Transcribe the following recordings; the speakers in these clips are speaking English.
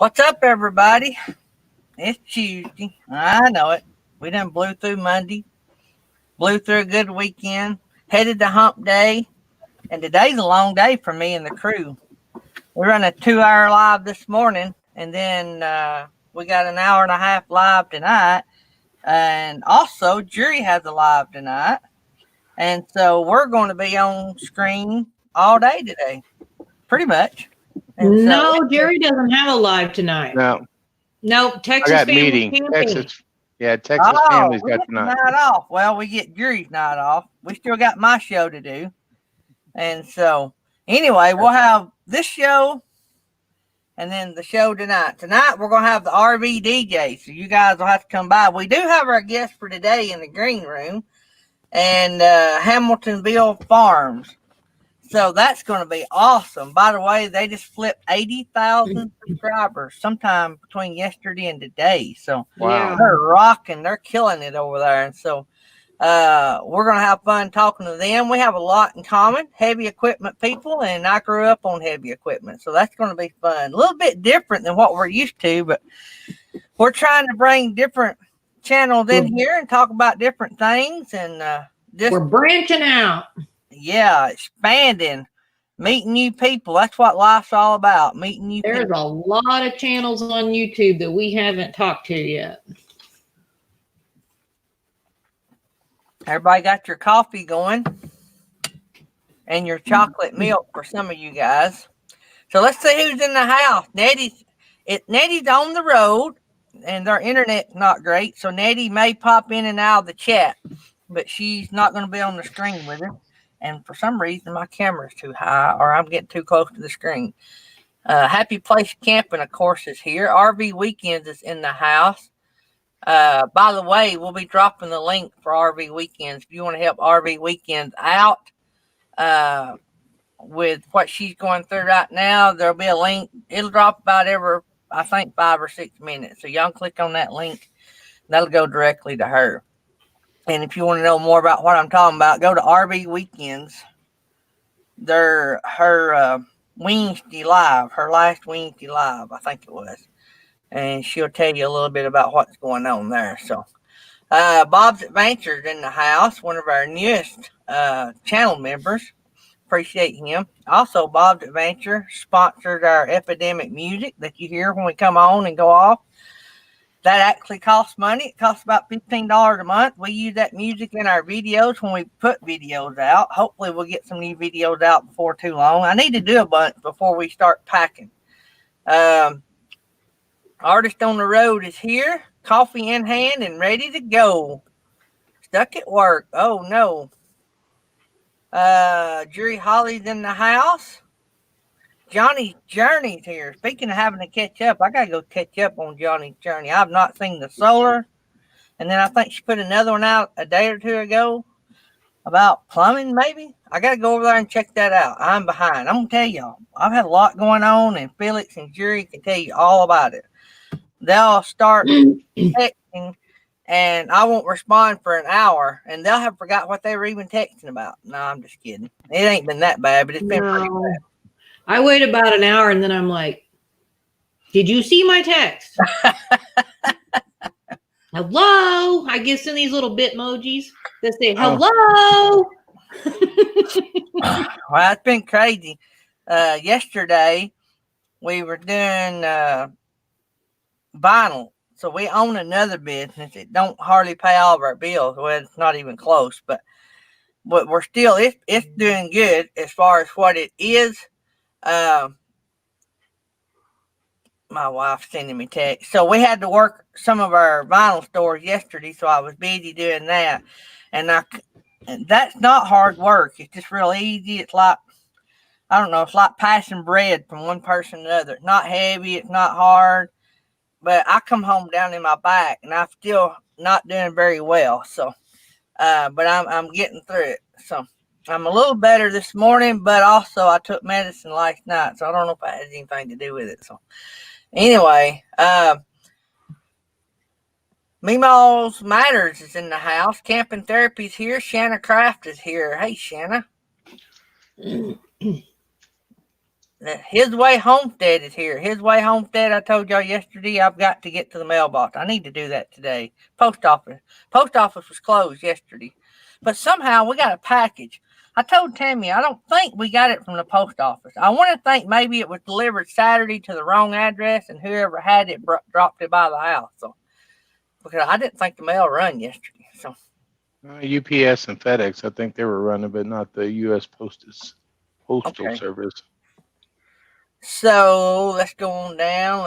What's up, everybody? It's Tuesday. I know it. We done blew through Monday, blew through a good weekend, headed to hump day, and today's a long day for me and the crew. We run a 2-hour live this morning, and then we got an hour and a half live tonight. And also, Jury has a live tonight. And so we're going to be on screen all day today, pretty much. And no, Jerry doesn't have a live tonight. No, Texas I got family meeting. camping. Texas family's got tonight. Night off. Well, we get Jury's night off. We still got my show to do. And so, anyway, we'll have this show and then the show tonight. Tonight, we're going to have the RV DJ, so you guys will have to come by. We do have our guest for today in the green room and Hamiltonville Farms. So that's going to be awesome. By the way, they just flipped 80,000 subscribers sometime between yesterday and today. So wow. They're rocking. They're killing it over there. And so we're going to have fun talking to them. We have a lot in common, heavy equipment people, and I grew up on heavy equipment. So that's going to be fun. A little bit different than what we're used to, but we're trying to bring different channels in here and talk about different things. And we're branching out. Yeah, expanding, meeting new people. That's what life's all about, meeting new people. There's a lot of channels on YouTube that we haven't talked to yet. Everybody got your coffee going and your chocolate milk for some of you guys. So let's see who's in the house. Nettie's on the road and their internet's not great. So Nettie may pop in and out of the chat, but she's not going to be on the screen with her. And for some reason, my camera's too high or I'm getting too close to the screen. Happy Place Camping, of course, is here. RV Weekends is in the house. By the way, we'll be dropping the link for RV Weekends. If you want to help RV Weekends out with what she's going through right now, there'll be a link. It'll drop about every, I think, 5 or 6 minutes. So y'all click on that link. That'll go directly to her. And if you want to know more about what I'm talking about, go to RV Weekends. They're her Wednesday live, her last Wednesday live, I think it was. And she'll tell you a little bit about what's going on there. So, Bob's Adventures in the house, one of our newest channel members. Appreciate him. Also, Bob's Adventure sponsored our Epidemic music that you hear when we come on and go off. That actually costs money. It costs about $15 a month. We use that music in our videos when we put videos out. Hopefully, we'll get some new videos out before too long. I need to do a bunch before we start packing. Artist on the Road is here, coffee in hand and ready to go. Stuck at work. Oh, no. Jury Holly's in the house. Johnny's Journey's here. Speaking of having to catch up, I got to go catch up on Johnny's Journey. I've not seen the solar. And then I think she put another one out a day or two ago about plumbing, maybe. I got to go over there and check that out. I'm behind. I'm going to tell y'all, I've had a lot going on, and Felix and Jury can tell you all about it. They'll start texting, and I won't respond for an hour, and they'll have forgot what they were even texting about. No, I'm just kidding. It ain't been that bad, but it's been pretty bad. I wait about an hour and then I'm like, did you see my text? Hello? I give some these little bitmojis that say, hello. Well, it's been crazy. Yesterday, we were doing vinyl. So we own another business. It don't hardly pay all of our bills. Well, it's not even close, but we're still, it's doing good as far as what it is. My wife's sending me text. So we had to work some of our vinyl stores yesterday, so I was busy doing that. And that's not hard work. It's just real easy. It's like, I don't know, it's like passing bread from one person to another. It's not heavy, it's not hard. But I come home down in my back, and I'm still not doing very well. So, but I'm getting through it. So I'm a little better this morning, but also I took medicine last night, so I don't know if it has anything to do with it. So anyway, Meemaw's Matters is in the house. Camping Therapy's here. Shanna Craft is here. Hey, Shanna. His Way Homestead is here. His Way Homestead, I told y'all yesterday, I've got to get to the mailbox. I need to do that today. Post office was closed yesterday. But somehow we got a package. I told Tammy, I don't think we got it from the post office. I want to think maybe it was delivered Saturday to the wrong address, and whoever had it dropped it by the house. So, because I didn't think the mail run yesterday. So UPS and FedEx, I think they were running, but not the U.S. Postal Okay. Service. So let's go on down.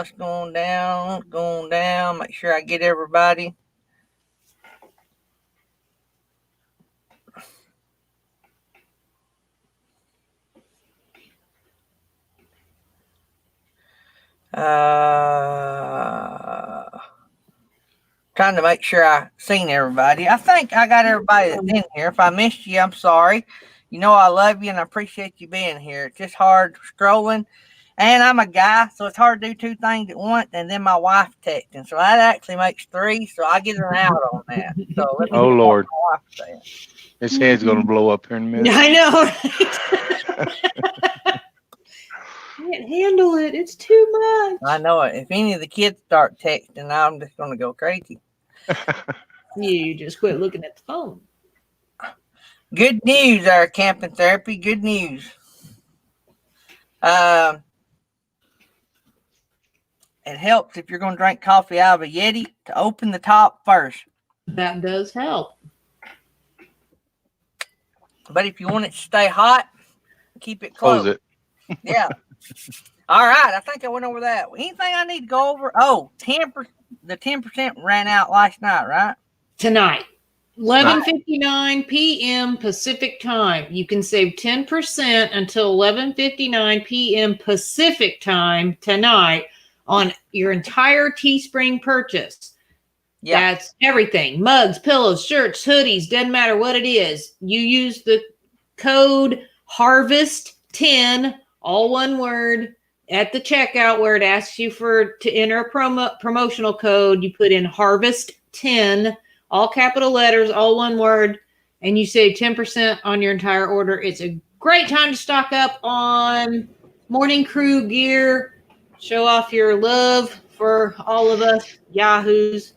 Make sure I get everybody. Trying to make sure I seen everybody. I think I got everybody that's in here. If I missed you, I'm sorry. You know I love you and I appreciate you being here. It's just hard scrolling. And I'm a guy, so it's hard to do two things at once. And then my wife texting. So that actually makes three. So I get her out on that. So let me Oh, Lord. my wife said. His head's going to blow up here in a minute. I know. Right? Can't handle it. It's too much. I know it. If any of the kids start texting, I'm just going to go crazy. You just quit looking at the phone. Good news, our camping therapy. Good news. It helps if you're going to drink coffee out of a Yeti to open the top first. That does help. But if you want it to stay hot, keep it closed. Close it. Yeah. All right. I think I went over that. Anything I need to go over? Oh, 10%. The 10% ran out last night, right? Tonight, 11:59 p.m. Pacific time. You can save 10% until 11:59 p.m. Pacific time tonight on your entire Teespring purchase. Yeah. That's everything. Mugs, pillows, shirts, hoodies, doesn't matter what it is. You use the code HARVEST10, all one word, at the checkout where it asks you to enter a promotional code. You put in HARVEST10, all capital letters, all one word, and you save 10% on your entire order. It's a great time to stock up on morning crew gear. Show off your love for all of us yahoos.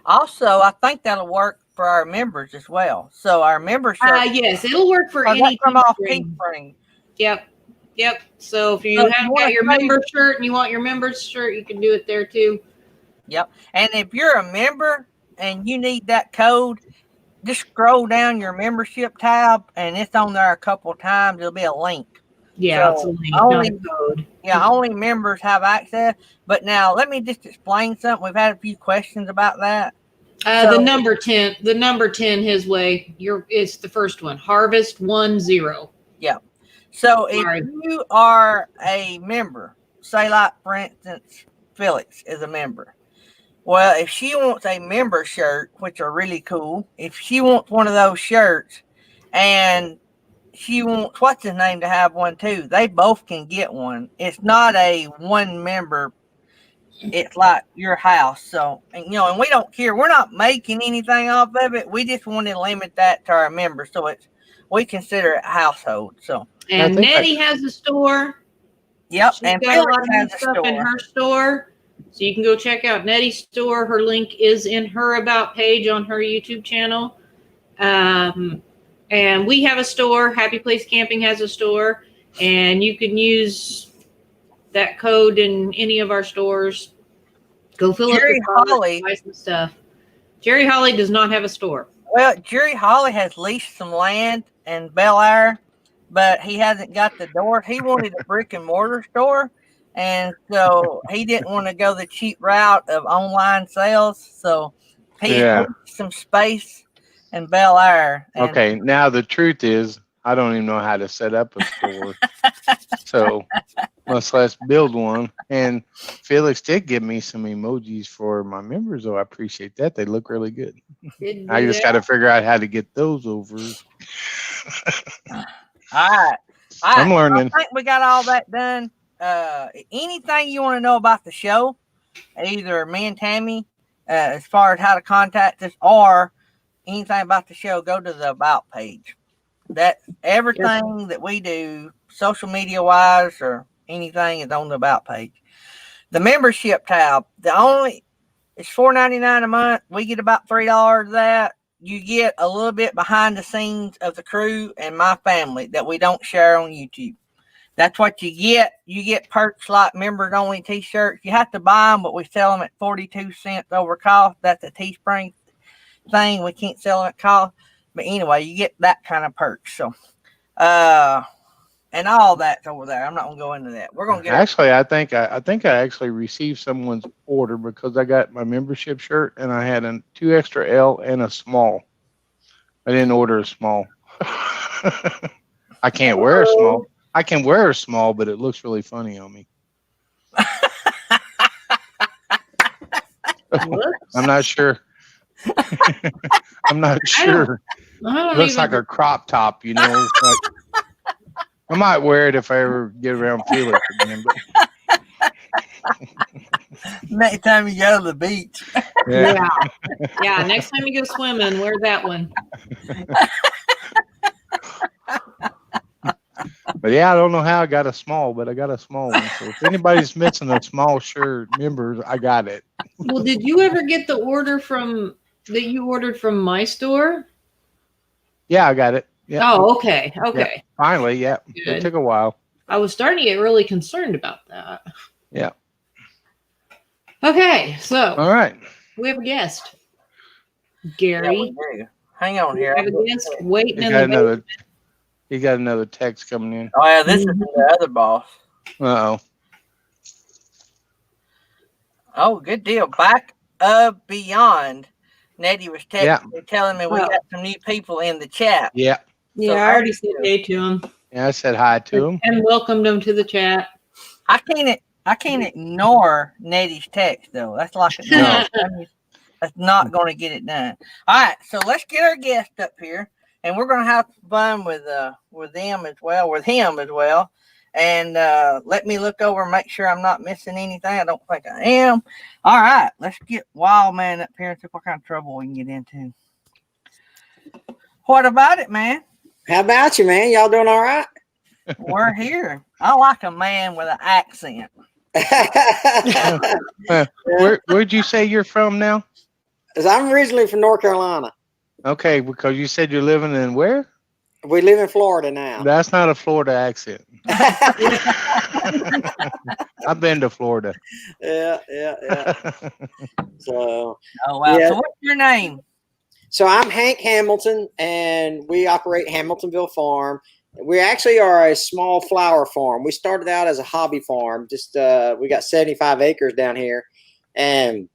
Also, I think that'll work for our members as well. So our membership. Yes, it'll work for any come off Teespring. Teespring. Yep. So if you haven't got your member shirt and you want your member's shirt, you can do it there too. Yep. And if you're a member and you need that code, just scroll down your membership tab and it's on there a couple of times. There'll be a link. Yeah, So it's a link, not a code. Yeah, only members have access. But now let me just explain something. We've had a few questions about that. The number 10, his way. It's the first one. Harvest10. Yeah. So if you are a member, say like for instance, Felix is a member. Well, if she wants a member shirt, which are really cool, if she wants one of those shirts and she wants what's his name to have one too, they both can get one. It's not a one member. It's like your house. So, and we don't care. We're not making anything off of it. We just want to limit that to our members. So we consider it household. So, and Nettie has a store. Yep. She's and got a lot of stuff in her store. So you can go check out Nettie's store. Her link is in her About page on her YouTube channel. And we have a store. Happy Place Camping has a store. And you can use that code in any of our stores. Go fill up your cart, buy some stuff. Jerry Holly does not have a store. Well, Jerry Holly has leased some land in Bel Air, but he hasn't got the door. He wanted a brick and mortar store, and so he didn't want to go the cheap route of online sales. So he leased some space in Bel Air. Okay, now the truth is, I don't even know how to set up a store. So let's build one. And Felix did give me some emojis for my members, though. I appreciate that. They look really good. I just got to figure out how to get those over. All right. I'm learning. I think we got all that done. Anything you want to know about the show, either me and Tammy, as far as how to contact us, or anything about the show, go to the About page. That everything that we do social media wise or anything is on the about page. The membership tab, it's $4.99 a month. We get about $3 of that. You get a little bit behind the scenes of the crew and my family that we don't share on YouTube. That's what you get. You get perks like members only t-shirts. You have to buy them, but we sell them at 42 cents over cost. That's a Teespring thing. We can't sell them at cost. But anyway, you get that kind of perks. So, and all that's over there. I'm not gonna go into that. We're gonna get Actually, I think I actually received someone's order because I got my membership shirt and I had a 2XL and a small. I didn't order a small. I can't wear a small. I can wear a small, but it looks really funny on me. I'm not sure. I'm not sure. It looks like a crop top, you know. Like, I might wear it if I ever get around Felix again. But. Next time you go to the beach. Yeah. Next time you go swimming, wear that one. But yeah, I don't know how I got a small, but I got a small one. So if anybody's missing a small shirt, members, I got it. Well, did you ever get the order that you ordered from my store? Yeah, I got it. Yeah. Oh, okay. Okay. Yeah, finally, yeah. Good. It took a while. I was starting to get really concerned about that. Yeah. Okay, so All right. we have a guest. Yeah, Gary. we do. Hang on here. We have a guest waiting He in got the another. He got another text coming in. Oh yeah, this is the other boss. Uh-oh. Oh, good deal. Back of Beyond. Nettie was texting me, telling me we got some new people in the chat. Yeah. Yeah, So I already said hey to him. Yeah, I said hi to him. And welcomed him to the chat. I can't ignore Nettie's text though. That's like that's not going to get it done. All right, so let's get our guest up here, and we're going to have fun with them as well, with him as well. And let me look over and make sure I'm not missing anything. I don't think I am. All right, let's get Wild Man up here and see what kind of trouble we can get into. What about it, man? How about you, man? Y'all doing all right? We're here. I like a man with an accent. Where'd you say you're from now? 'Cause I'm originally from North Carolina. Okay, because you said you're living in where? We live in Florida now. That's not a Florida accent. I've been to Florida. Yeah. So, Oh wow! Yeah. So what's your name? so I'm Hank Hamilton, and we operate Hamiltonville Farm. We actually are a small flower farm. We started out as a hobby farm. Just we got 75 acres down here, and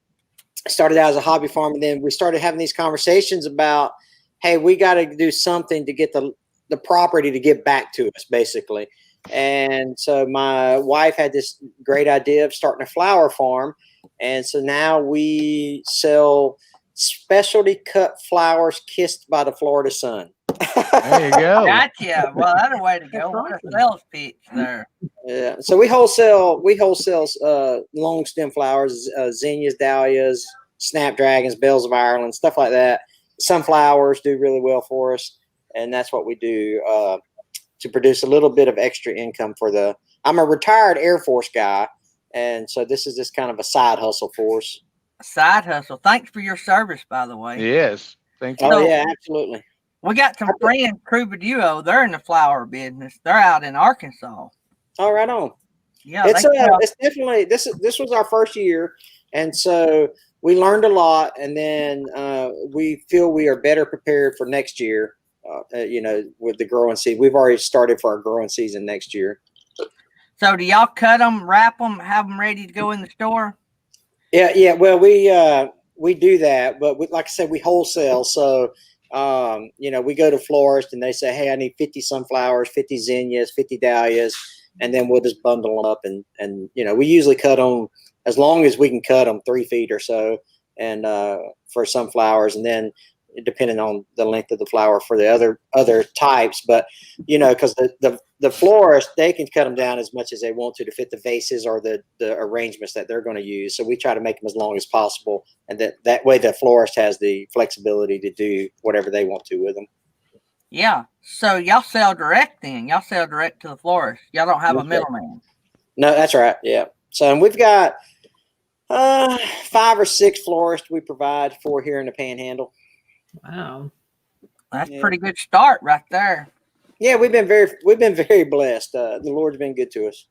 started out as a hobby farm. And then we started having these conversations about, hey, we got to do something to get the property to give back to us, basically. And so my wife had this great idea of starting a flower farm. And so now we sell specialty cut flowers kissed by the Florida sun. There you go. Gotcha. Well, that's a way to go. What a sales pitch there. Yeah. So we wholesale long stem flowers, zinnias, dahlias, snapdragons, bells of Ireland, stuff like that. Sunflowers do really well for us, and that's what we do to produce a little bit of extra income for I'm a retired Air Force guy, and so this is just kind of a side hustle for us. Side hustle. Thanks for your service, by the way. Yes. Thank you. Oh yeah, absolutely. We got some friends, Crew Duo. They're in the flower business. They're out in Arkansas. All right on. Yeah, It's definitely this was our first year, and so we learned a lot, and then we feel we are better prepared for next year. With the growing season, we've already started for our growing season next year. So, do y'all cut them, wrap them, have them ready to go in the store? Yeah. Well, we do that, but like I said, we wholesale. So, we go to Florists and they say, hey, I need 50 sunflowers, 50 zinnias, 50 dahlias, and then we'll just bundle them up. And we usually cut them as long as we can cut them 3 feet or so, and for sunflowers, and then depending on the length of the flower for the other types. But because the florist, they can cut them down as much as they want to fit the vases or the arrangements that they're going to use. So we try to make them as long as possible, and that way the florist has the flexibility to do whatever they want to with them. Yeah. So y'all sell direct then. Y'all sell direct to the florist. Y'all don't have a Okay. middleman. No, that's right. Yeah. So, and we've got 5 or 6 florists we provide for here in the Panhandle. Wow. That's Yeah. pretty good start right there. Yeah, we've been very blessed. The Lord's been good to us.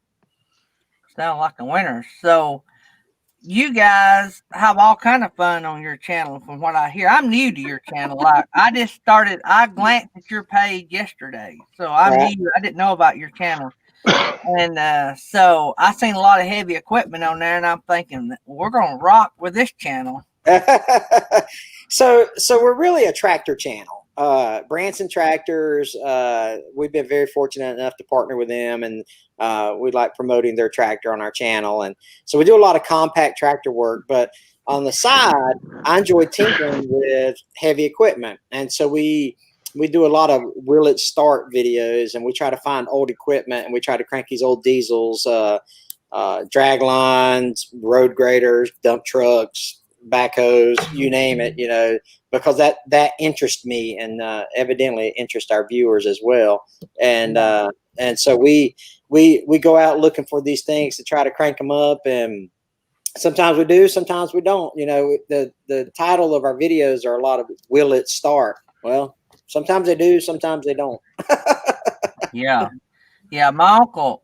Sound like a winner. So you guys have all kind of fun on your channel from what I hear. I'm new to your channel. Like I glanced at your page yesterday. So I'm Right. new. I didn't know about your channel. And so I seen a lot of heavy equipment on there and I'm thinking we're gonna rock with this channel. So we're really a tractor channel. Branson Tractors. We've been very fortunate enough to partner with them, and we like promoting their tractor on our channel. And so we do a lot of compact tractor work. But on the side, I enjoy tinkering with heavy equipment, and so we do a lot of will it start videos, and we try to find old equipment, and we try to crank these old diesels, drag lines, road graders, dump trucks, backhoes, you name it, because that interests me, and evidently interests our viewers as well. And so we go out looking for these things to try to crank them up, and sometimes we do, sometimes we don't. The title of our videos are a lot of will it start? Well, sometimes they do, sometimes they don't. Yeah. Yeah, my uncle,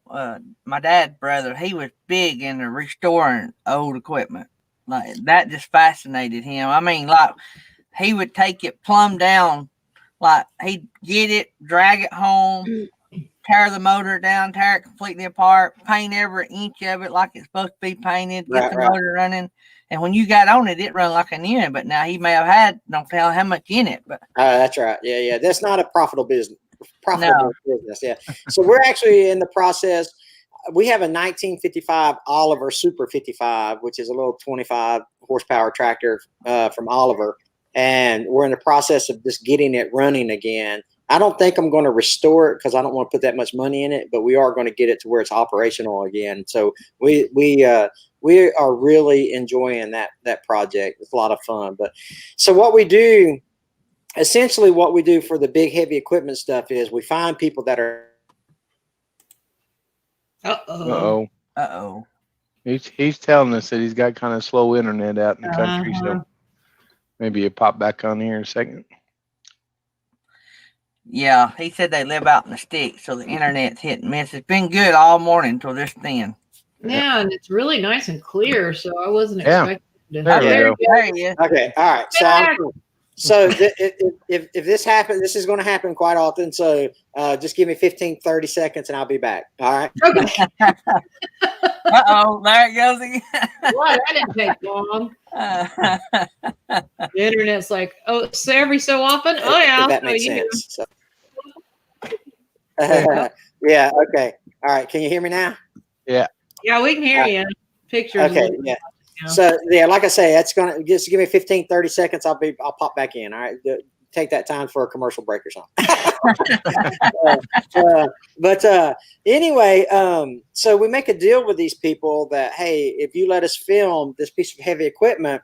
my dad's brother, he was big into restoring old equipment. Like that just fascinated him. I mean, like he would take it plumb down, like he'd get it, drag it home, tear the motor down, tear it completely apart, paint every inch of it like it's supposed to be painted, get the motor running. And when you got on it, it run like a new. But now he may have had don't tell how much in it. But that's right. Yeah. That's not a profitable business. No. Business. Yeah. So we're actually in the process. We have a 1955 Oliver Super 55, which is a little 25 horsepower tractor from Oliver. And we're in the process of just getting it running again. I don't think I'm going to restore it because I don't want to put that much money in it, but we are going to get it to where it's operational again. So we are really enjoying that project. It's a lot of fun. But so what we do, essentially what we do for the big heavy equipment stuff is we find people that are Uh-oh. He's telling us that he's got kind of slow internet out in the country, so maybe you pop back on here in a second. Yeah, he said they live out in the sticks, so the internet's hit and miss. It's been good all morning until this then. Yeah, and it's really nice and clear, so I wasn't Yeah. expecting to. There we go. There he is. okay. All right. So if this happens, this is going to happen quite often. So just give me 15, 30 seconds and I'll be back. All right. Okay. Uh-oh, there it goes again. Well, that didn't take long. The internet's like, oh, so every so often? Oh, yeah. If that makes sense. So. Yeah. Okay. All right. Can you hear me now? Yeah. Yeah, we can hear you. Pictures. Okay. Yeah. So yeah, like I say, that's gonna just give me 15, 30 seconds. I'll pop back in. All right. Take that time for a commercial break or something. But anyway, so we make a deal with these people that, hey, if you let us film this piece of heavy equipment,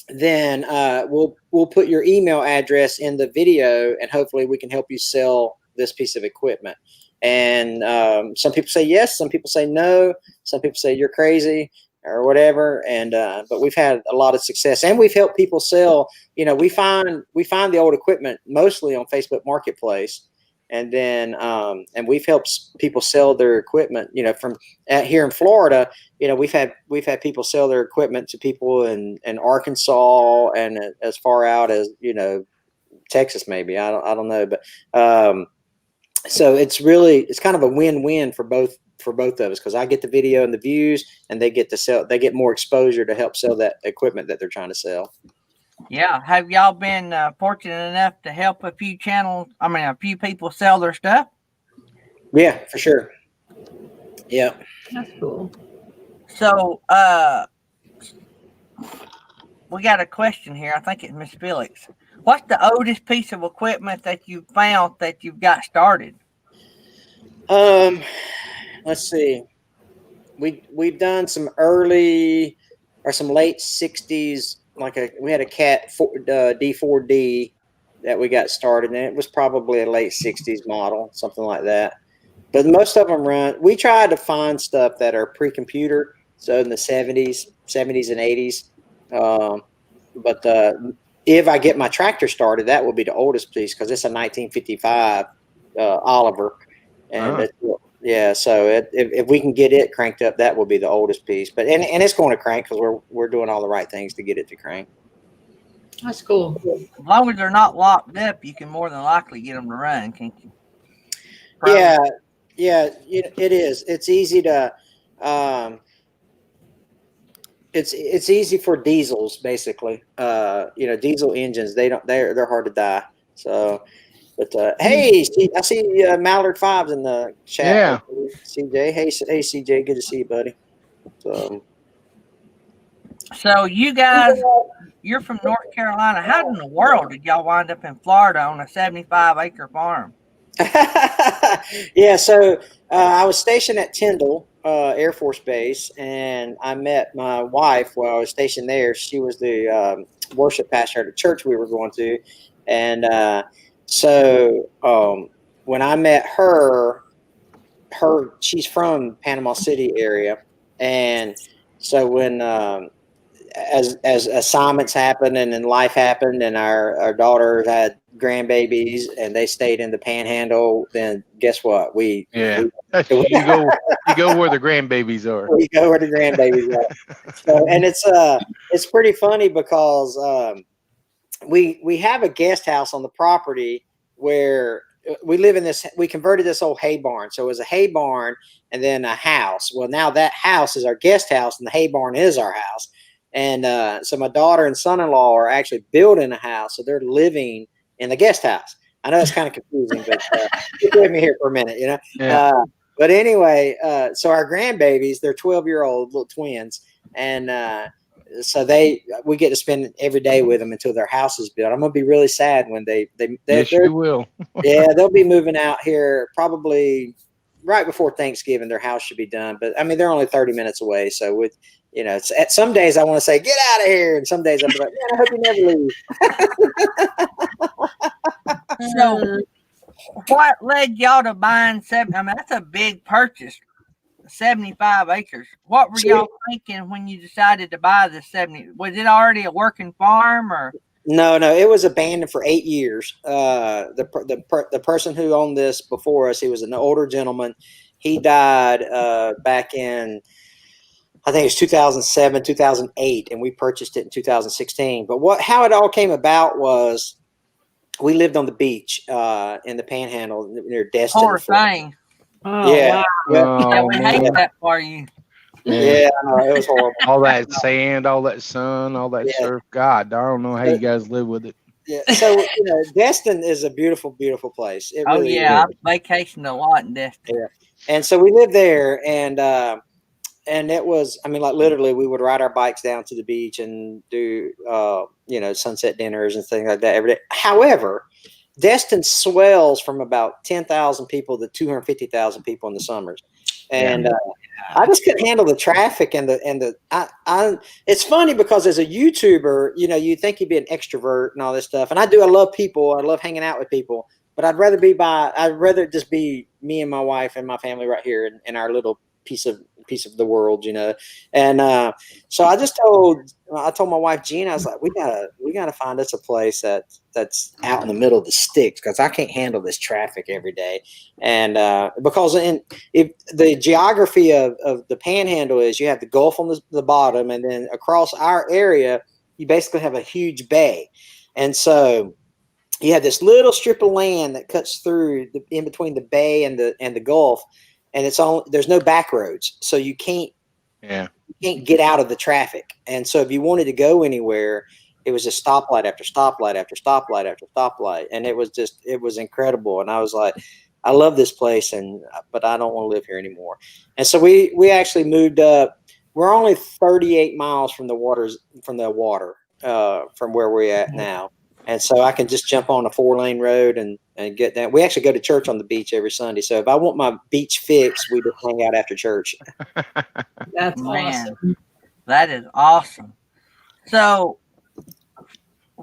then we'll put your email address in the video, and hopefully we can help you sell this piece of equipment. And some people say yes, some people say no, some people say you're crazy or whatever. And but we've had a lot of success, and we've helped people sell. We find the old equipment mostly on Facebook Marketplace, and then and we've helped people sell their equipment. From here in Florida, we've had people sell their equipment to people in Arkansas and as far out as Texas, maybe. I don't know, but so it's kind of a win-win for both of us, because I get the video and the views, and they get more exposure to help sell that equipment that they're trying to sell. Yeah. Have y'all been fortunate enough to help a few people sell their stuff? Yeah, for sure. Yeah. That's cool. So we got a question here. I think it's Miss Felix. What's the oldest piece of equipment that you found that you've got started? Let's see. We've done some early or some late 60s, we had a Cat D4D that we got started, and it was probably a late 60s model, something like that. But most of them run. We try to find stuff that are pre-computer, so in the 70s and 80s. But if I get my tractor started, that will be the oldest piece because it's a 1955 Oliver, and yeah. So if we can get it cranked up, that will be the oldest piece. But and it's going to crank because we're doing all the right things to get it to crank. That's cool. As long as they're not locked up, you can more than likely get them to run, can't you? Yeah, it is. It's easy to. It's easy for diesels, basically. Diesel engines, they're hard to die. So, but hey, I see Mallard Fives in the chat. Yeah. CJ, hey CJ, good to see you, buddy. So you guys, you're from North Carolina. How in the world did y'all wind up in Florida on a 75-acre farm? Yeah, so I was stationed at Tyndall Air Force Base, and I met my wife while I was stationed there. She was the worship pastor at the church we were going to, and so when I met her, she's from Panama City area, and so when as assignments happened and then life happened and our daughter had grandbabies and they stayed in the Panhandle, then guess what? You go where the grandbabies are. We go where the grandbabies are. So, and it's pretty funny because we have a guest house on the property where we live in this. We converted this old hay barn, so it was a hay barn and then a house. Well, now that house is our guest house and the hay barn is our house. And so my daughter and son-in-law are actually building a house, so they're living in the guest house. I know it's kind of confusing, but keep with me here for a minute, Yeah. But anyway, so our grandbabies, they're 12-year-old little twins, and so we get to spend every day with them until their house is built. I'm gonna be really sad when they yes, you will. Yeah, they'll be moving out here probably right before Thanksgiving. Their house should be done, but I mean they're only 30 minutes away, so with it's, at some days I want to say get out of here, and some days I'm like, man, I hope you never leave. So, what led y'all to buying that's a big purchase, 75 acres. What were y'all thinking when you decided to buy the 70? Was it already a working farm or? No, it was abandoned for 8 years. The person who owned this before us, he was an older gentleman. He died back in, I think it was 2007, 2008, and we purchased it in 2016. But how it all came about was we lived on the beach in the Panhandle near Destin. Poor thing. Oh, yeah. wow. Yeah, we hate that for you. Yeah, no, it was horrible. All that sand, all that sun, all that surf. God, I don't know how you guys live with it. Yeah. So Destin is a beautiful, beautiful place. It really is. I've vacationed a lot in Destin. Yeah. And so we lived there, and it was, I mean, like literally we would ride our bikes down to the beach and do, sunset dinners and things like that every day. However, Destin swells from about 10,000 people to 250,000 people in the summers. And I just couldn't handle the traffic and it's funny because as a YouTuber, you think you'd be an extrovert and all this stuff. And I love people. I love hanging out with people, but I'd rather just be me and my wife and my family right here in our little piece of the world, And so I told my wife Gina, I was like, we gotta find us a place that's out in the middle of the sticks because I can't handle this traffic every day. And because if the geography of the Panhandle is you have the Gulf on the bottom, and then across our area you basically have a huge bay, and so you have this little strip of land that cuts through in between the bay and the Gulf. And there's no back roads, so you can't get out of the traffic. And so if you wanted to go anywhere, it was just stoplight after stoplight after stoplight after stoplight, and it was incredible. And I was like, I love this place, but I don't want to live here anymore. And so we actually moved up. We're only 38 miles from the water from where we're at now. And so I can just jump on a 4-lane road and get down. We actually go to church on the beach every Sunday. So if I want my beach fix, we just hang out after church. That's awesome. That is awesome. So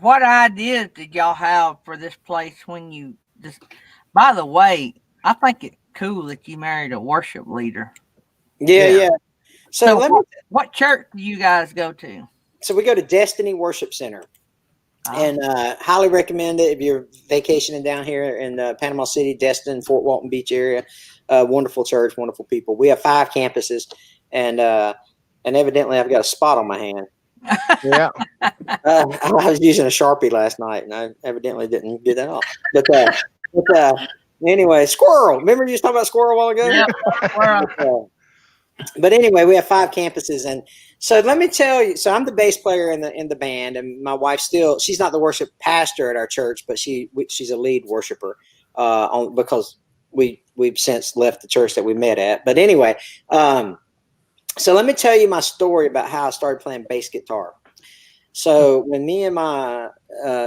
what ideas did y'all have for this place when you just? By the way, I think it's cool that you married a worship leader. Yeah. So, let me. What church do you guys go to? So we go to Destiny Worship Center. And highly recommend it if you're vacationing down here in Panama City, Destin, Fort Walton Beach area. Wonderful church, wonderful people. We have 5 campuses, and evidently I've got a spot on my hand. Yeah. I was using a Sharpie last night, and I evidently didn't get that off. But anyway, squirrel. Remember you was talking about squirrel a while ago? Yeah, squirrel. But anyway, we have 5 campuses, and so let me tell you. So I'm the bass player in the band, and my wife she's not the worship pastor at our church, but she's a lead worshiper because we've since left the church that we met at. But anyway, so let me tell you my story about how I started playing bass guitar. So when me and my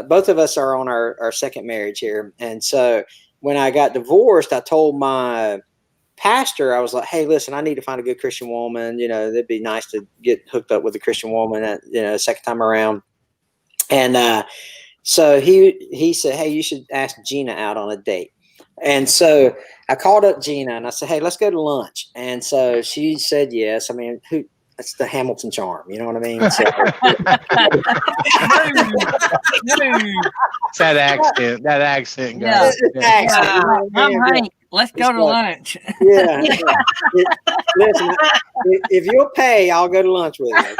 both of us are on our second marriage here, and so when I got divorced, I told my pastor, I was like, hey, listen, I need to find a good Christian woman. It'd be nice to get hooked up with a Christian woman second time around. And so he said, hey, you should ask Gina out on a date. And so I called up Gina and I said, hey, let's go to lunch. And so she said yes. I mean, that's the Hamilton charm, you know what I mean? So, That accent, Yeah. guys. I'm Hank. Let's go to lunch. Yeah. Listen, if you'll pay, I'll go to lunch with you.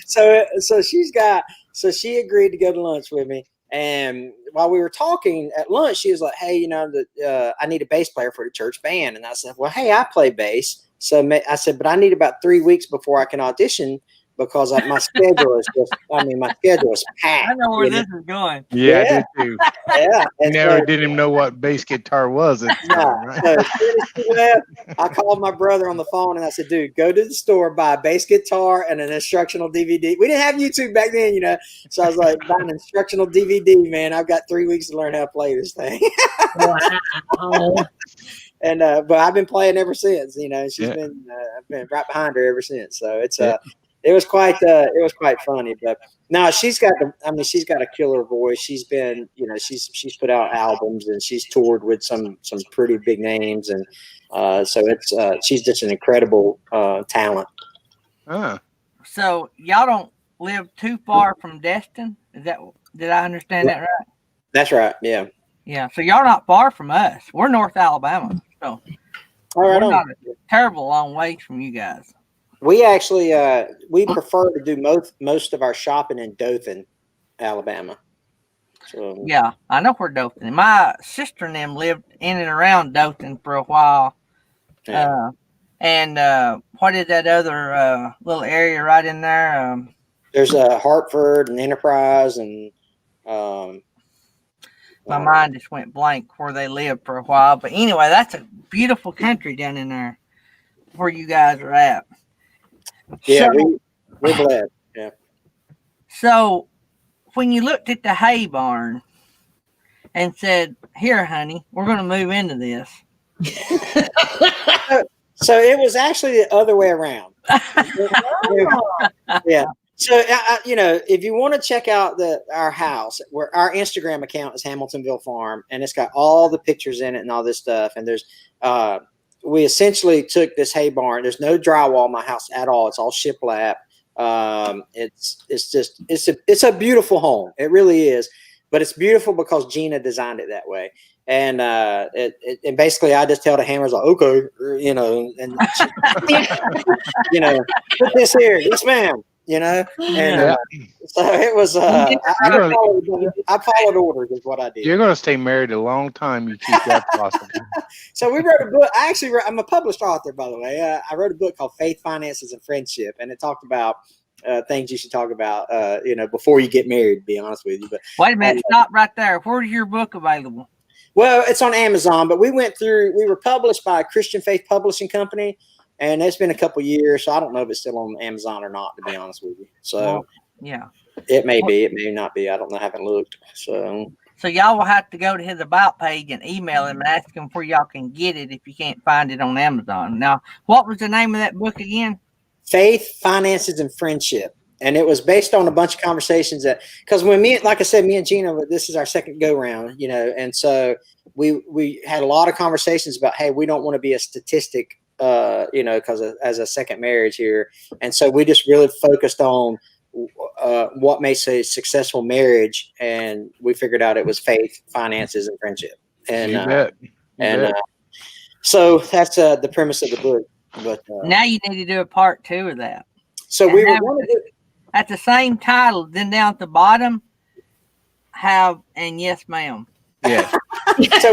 So she agreed to go to lunch with me. And while we were talking at lunch, she was like, hey, I need a bass player for the church band. And I said, well, hey, I play bass. So I said, but I need about 3 weeks before I can audition because my schedule is my schedule is packed. I know where this is going. Yeah, I did too. Yeah. You didn't even know what bass guitar was at the time, right? So as soon as she left, I called my brother on the phone and I said, dude, go to the store, buy a bass guitar and an instructional DVD. We didn't have YouTube back then, So I was like, buy an instructional DVD, man. I've got 3 weeks to learn how to play this thing. Wow. And but I've been playing ever since. She's been I've been right behind her ever since. So it's it was quite funny. But no, she's got a killer voice. She's been she's put out albums and she's toured with some pretty big names, and so it's she's just an incredible talent. So y'all don't live too far from Destin? Did I understand that right? That's right. Yeah. Yeah. So y'all not far from us. We're North Alabama, so we're not a terrible long ways from you guys. We actually we prefer to do most of our shopping in Dothan, Alabama. So yeah, I know where Dothan is. My sister and them lived in and around Dothan for a while. Yeah. And what is that other little area right in there? There's Hartford and Enterprise and my mind just went blank where they lived for a while. But anyway, that's a beautiful country down in there where you guys are at. Yeah, we're glad. Yeah. So when you looked at the hay barn and said, here, honey, we're going to move into this. So it was actually the other way around. Yeah. So, if you want to check out our house, where our Instagram account is Hamiltonville Farm, and it's got all the pictures in it and all this stuff. And there's, we essentially took this hay barn. There's no drywall in my house at all. It's all shiplap. It's a beautiful home. It really is. But it's beautiful because Gina designed it that way. And and basically I just tell the hammers like, okay, and put this here, yes, ma'am. And so it was. I followed orders is what I did. You're going to stay married a long time. You keep that possible. So we wrote a book. I'm a published author, by the way. I wrote a book called Faith, Finances, and Friendship, and it talked about things you should talk about, before you get married. To be honest with you, but wait a minute, stop right there. Where's your book available? Well, it's on Amazon, but we were published by a Christian Faith Publishing Company. And it's been a couple years, so I don't know if it's still on Amazon or not, to be honest with you. So yeah, it may be, it may not be. I don't know. I haven't looked. So y'all will have to go to his about page and email him and ask him where y'all can get it if you can't find it on Amazon. Now, what was the name of that book again? Faith, Finances, and Friendship. And it was based on a bunch of conversations because when like I said, me and Gina, this is our second go round, and so we had a lot of conversations about, hey, we don't want to be a statistic, because as a second marriage here. And so we just really focused on what makes a successful marriage. And we figured out it was faith, finances, and friendship. And, You bet. So that's the premise of the book. But now you need to do a part 2 of that. So we were going to do at the same title, then down at the bottom, have and yes, ma'am. Yeah. So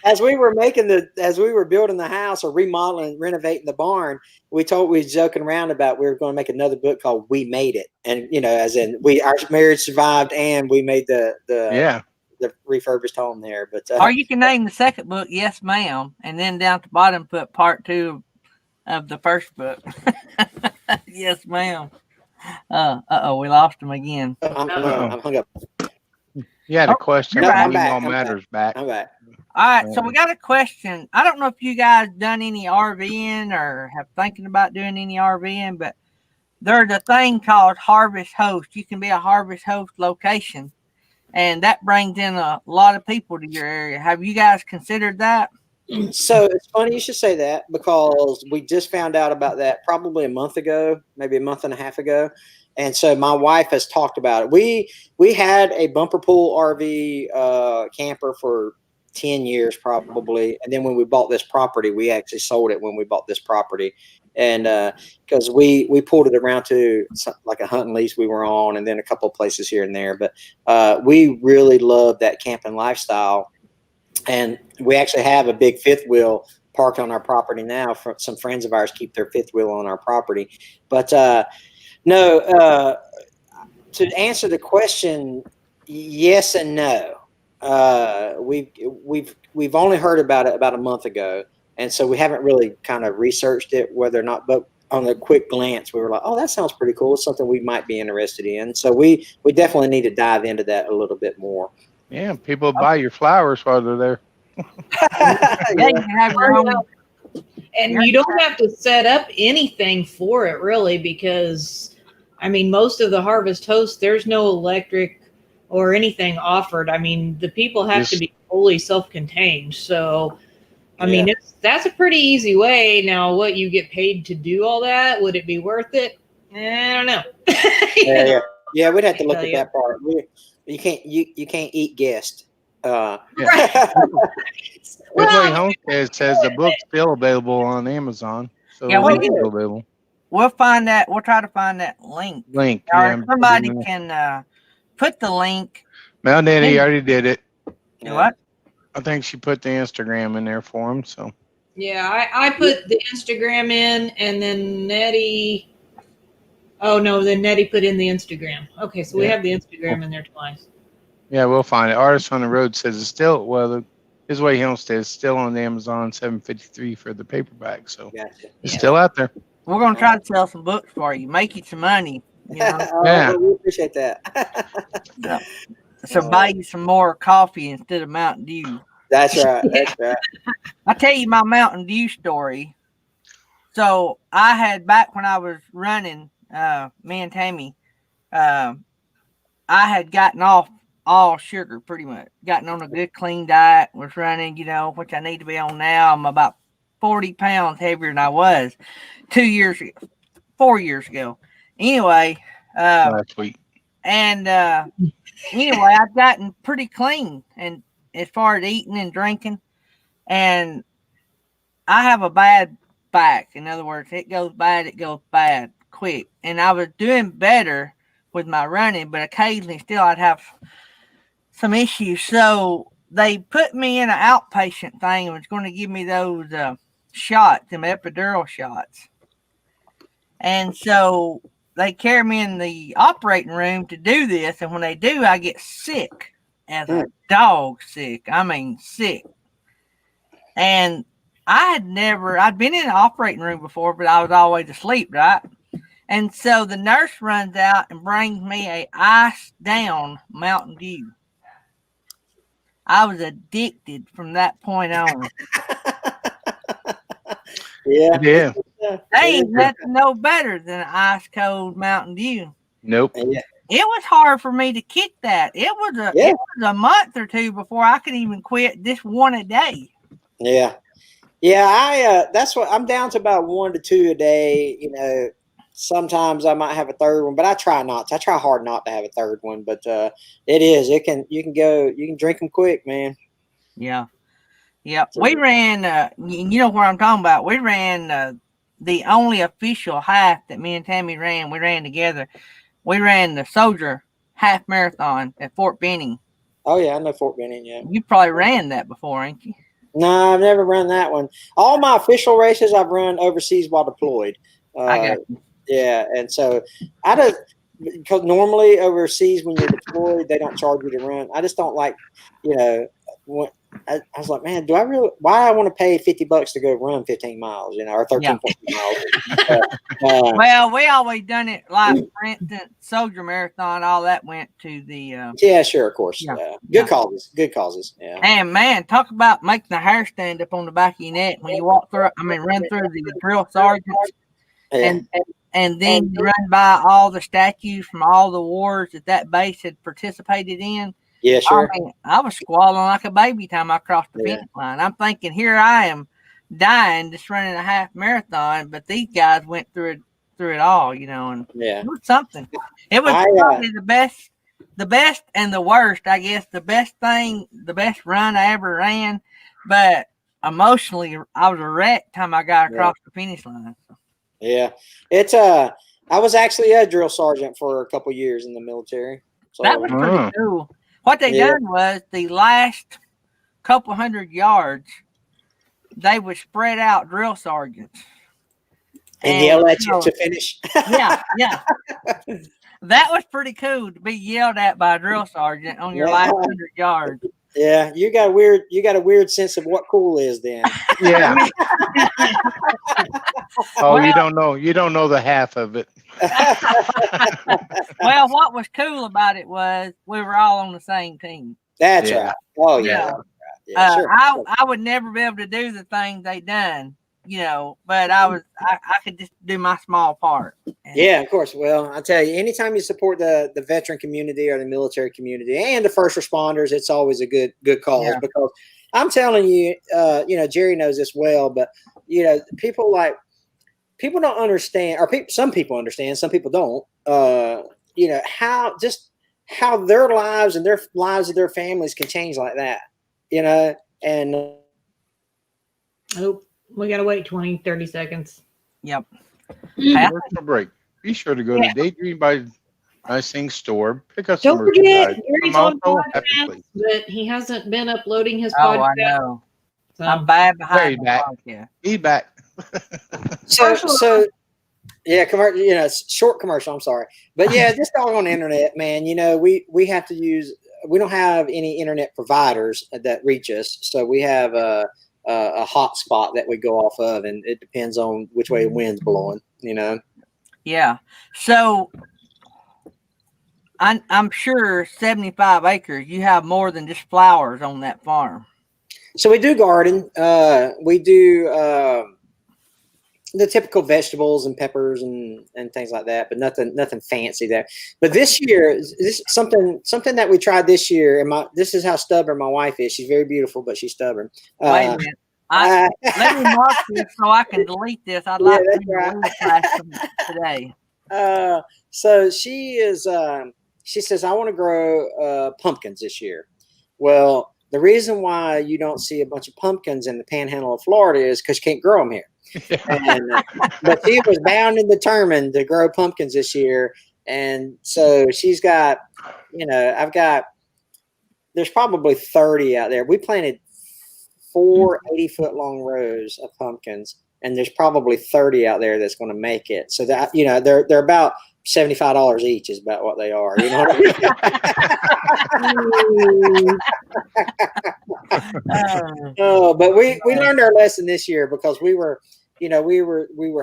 as we were building the house or remodeling, renovating the barn, we was joking around about we were going to make another book called "We Made It," and as in our marriage survived and we made the refurbished home there. But or you can name the second book "Yes, Ma'am," and then down at the bottom put part 2 of the first book. Yes, ma'am. We lost him again. I'm hung up. You had a question. I'm back. Matters back. I'm back. All right, so we got a question. I don't know if you guys done any RVing or have thinking about doing any RVing, but there's a thing called Harvest Host. You can be a Harvest Host location, and that brings in a lot of people to your area. Have you guys considered that? So it's funny you should say that, because we just found out about that probably a month ago, maybe a month and a half ago. And so my wife has talked about it. We had a bumper pool RV camper for 10 years probably. And then when we bought this property, we actually sold it when we bought this property. And because we pulled it around to like a hunting lease we were on, and then a couple of places here and there. But we really love that camping lifestyle. And we actually have a big fifth wheel parked on our property now. Some friends of ours keep their fifth wheel on our property. But no, to answer the question, yes and no. We've only heard about it about a month ago, and so we haven't really kind of researched it whether or not. But on a quick glance, we were like, "Oh, that sounds pretty cool. It's something we might be interested in." So we definitely need to dive into that a little bit more. Yeah, people buy your flowers while they're there. Yeah, you can have your own. And you don't have to set up anything for it, really, because, I mean, most of the Harvest Hosts, there's no electric or anything offered. I mean, the people have to be fully self-contained. So, I mean, that's a pretty easy way. Now, what you get paid to do all that, would it be worth it? I don't know. Yeah, we'd have to look at that part. You can't eat guests. Right. Well, Homestead says the book's still available on Amazon. So Yeah, it's still available. We'll find that. We'll try to find that link. Or somebody can put the link. Mel Nettie already did it. What? I think she put the Instagram in there for him. So yeah, I put the Instagram in, and then Nettie. Oh no, then Nettie put in the Instagram. Okay, so we have the Instagram in there twice. Yeah, we'll find it. Artist on the Road says it's still his way Homestead is still on the Amazon $7.53 for the paperback. So it's still out there. We're gonna try to sell some books for you, make you some money. You know? Yeah, we appreciate that. So buy you some more coffee instead of Mountain Dew. That's right. That's right. I'll tell you my Mountain Dew story. So I had, back when I was running, me and Tammy, I had gotten off all sugar pretty much. Gotten on a good clean diet, was running, which I need to be on now. I'm about 40 pounds heavier than I was 4 years ago. Anyway, last week. And anyway, I've gotten pretty clean, and as far as eating and drinking, and I have a bad back. In other words, it goes bad quick. And I was doing better with my running, but occasionally still I'd have some issues. So they put me in an outpatient thing and was going to give me those shots, them epidural shots. And so they carry me in the operating room to do this. And when they do, I get sick as a dog sick. I mean, sick. And I'd been in an operating room before, but I was always asleep, right? And so the nurse runs out and brings me a iced down Mountain Dew. I was addicted from that point on. Yeah. They ain't nothing no better than an ice cold Mountain Dew. Nope. Yeah. It was hard for me to kick that. It was a month or two before I could even quit just one a day. Yeah. I that's what I'm down to, about 1 to 2 a day. Sometimes I might have a third one, but I try not to. I try hard not to have a third one, but you can drink them quick, man. Yeah. We ran you know where I'm talking about. We ran the only official half that me and Tammy ran. We ran together. We ran the Soldier half marathon at Fort Benning. Oh yeah, I know Fort Benning. Yeah, you probably ran that before, ain't you? No, I've never run that one. All my official races I've run overseas while deployed. I got you. Yeah, and so because normally overseas when you're deployed, they don't charge you to run. I just don't like, I was like, man, why I want to pay $50 to go run 15 miles, or 13 miles. Well, we always done it like, for instance, Soldier Marathon, all that went to the yeah, sure, of course. Good causes. Yeah. And man, talk about making the hair stand up on the back of your neck when you run through the drill sergeants. Yeah. And then you run by all the statues from all the wars that base had participated in. Yeah, sure. I mean, I was squalling like a baby time I crossed the finish line. I'm thinking, here I am dying just running a half marathon, but these guys went through it all, and it was something. It was probably the best and the worst, I guess. The best run I ever ran, but emotionally, I was a wreck time I got across the finish line. Yeah, it's I was actually a drill sergeant for a couple years in the military. So that was pretty cool. What they done was the last couple hundred yards, they would spread out drill sergeants and yell at you to finish. yeah. That was pretty cool to be yelled at by a drill sergeant on your last 100 yards. Yeah, you got a weird sense of what cool is then. Yeah. You don't know the half of it. Well, what was cool about it was we were all on the same team. That's right. Oh yeah. Sure. I would never be able to do the things they done, but I could just do my small part. Yeah, of course. Well, I tell you, anytime you support the veteran community or the military community and the first responders, it's always a good cause because I'm telling you, Jerry knows this well, but people don't understand, or some people understand, some people don't. How their lives and their lives of their families can change like that, and we gotta wait 20-30 seconds. Yep. Commercial break. Be sure to go to Daydream by Icing store. Pick up some Don't forget, merchandise. Gary's on podcast, but he hasn't been uploading his podcast. podcast. I know. So. I'm bad behind. He's back. So yeah, short commercial. I'm sorry, but yeah, just all on the internet, man. We have to use. We don't have any internet providers that reach us, so we have a hotspot that we go off of, and it depends on which way the wind's blowing. Yeah. So I'm sure 75 acres. You have more than just flowers on that farm. So we do garden. We do the typical vegetables and peppers and things like that, but nothing fancy there. But this year, this is something that we tried this year, and this is how stubborn my wife is. She's very beautiful, but she's stubborn. Wait a minute. Let me mark this so I can delete this. I'd like to delete class today. So she says, I want to grow pumpkins this year. Well, the reason why you don't see a bunch of pumpkins in the panhandle of Florida is because you can't grow them here. But she was bound and determined to grow pumpkins this year. And so she's got, there's probably 30 out there. We planted 4 80-foot long rows of pumpkins, and there's probably 30 out there that's going to make it. So that, they're about $75 each is about what they are. You know what I mean? But we learned our lesson this year because we were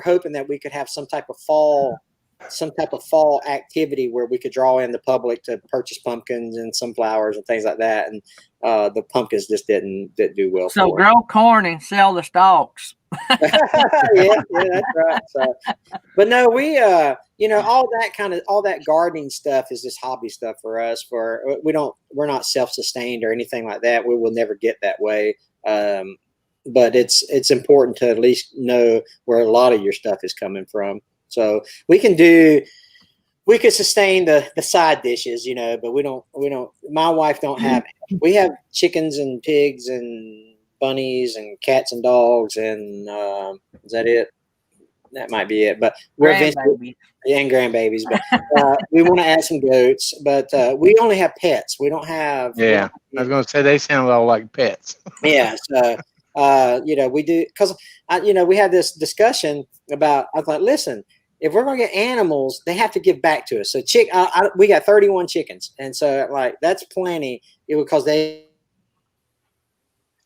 hoping that we could have some type of fall activity where we could draw in the public to purchase pumpkins and sunflowers and things like that. And the pumpkins just didn't do well. So grow corn and sell the stalks. Yeah, that's right. So, but no, we all that gardening stuff is just hobby stuff for us. We're not self-sustained or anything like that. We will never get that way. But it's important to at least know where a lot of your stuff is coming from. So we could sustain the side dishes, but we don't. My wife don't have. We have chickens and pigs and bunnies and cats and dogs, and is that it? That might be it. But we're eventually and grandbabies. But we want to add some goats. But we only have pets. We don't have. Yeah, I was going to say they sound all like pets. Yeah. So we do because we had this discussion about. I thought, listen. If we're going to get animals, they have to give back to us. So we got 31 chickens. And so that's plenty because they.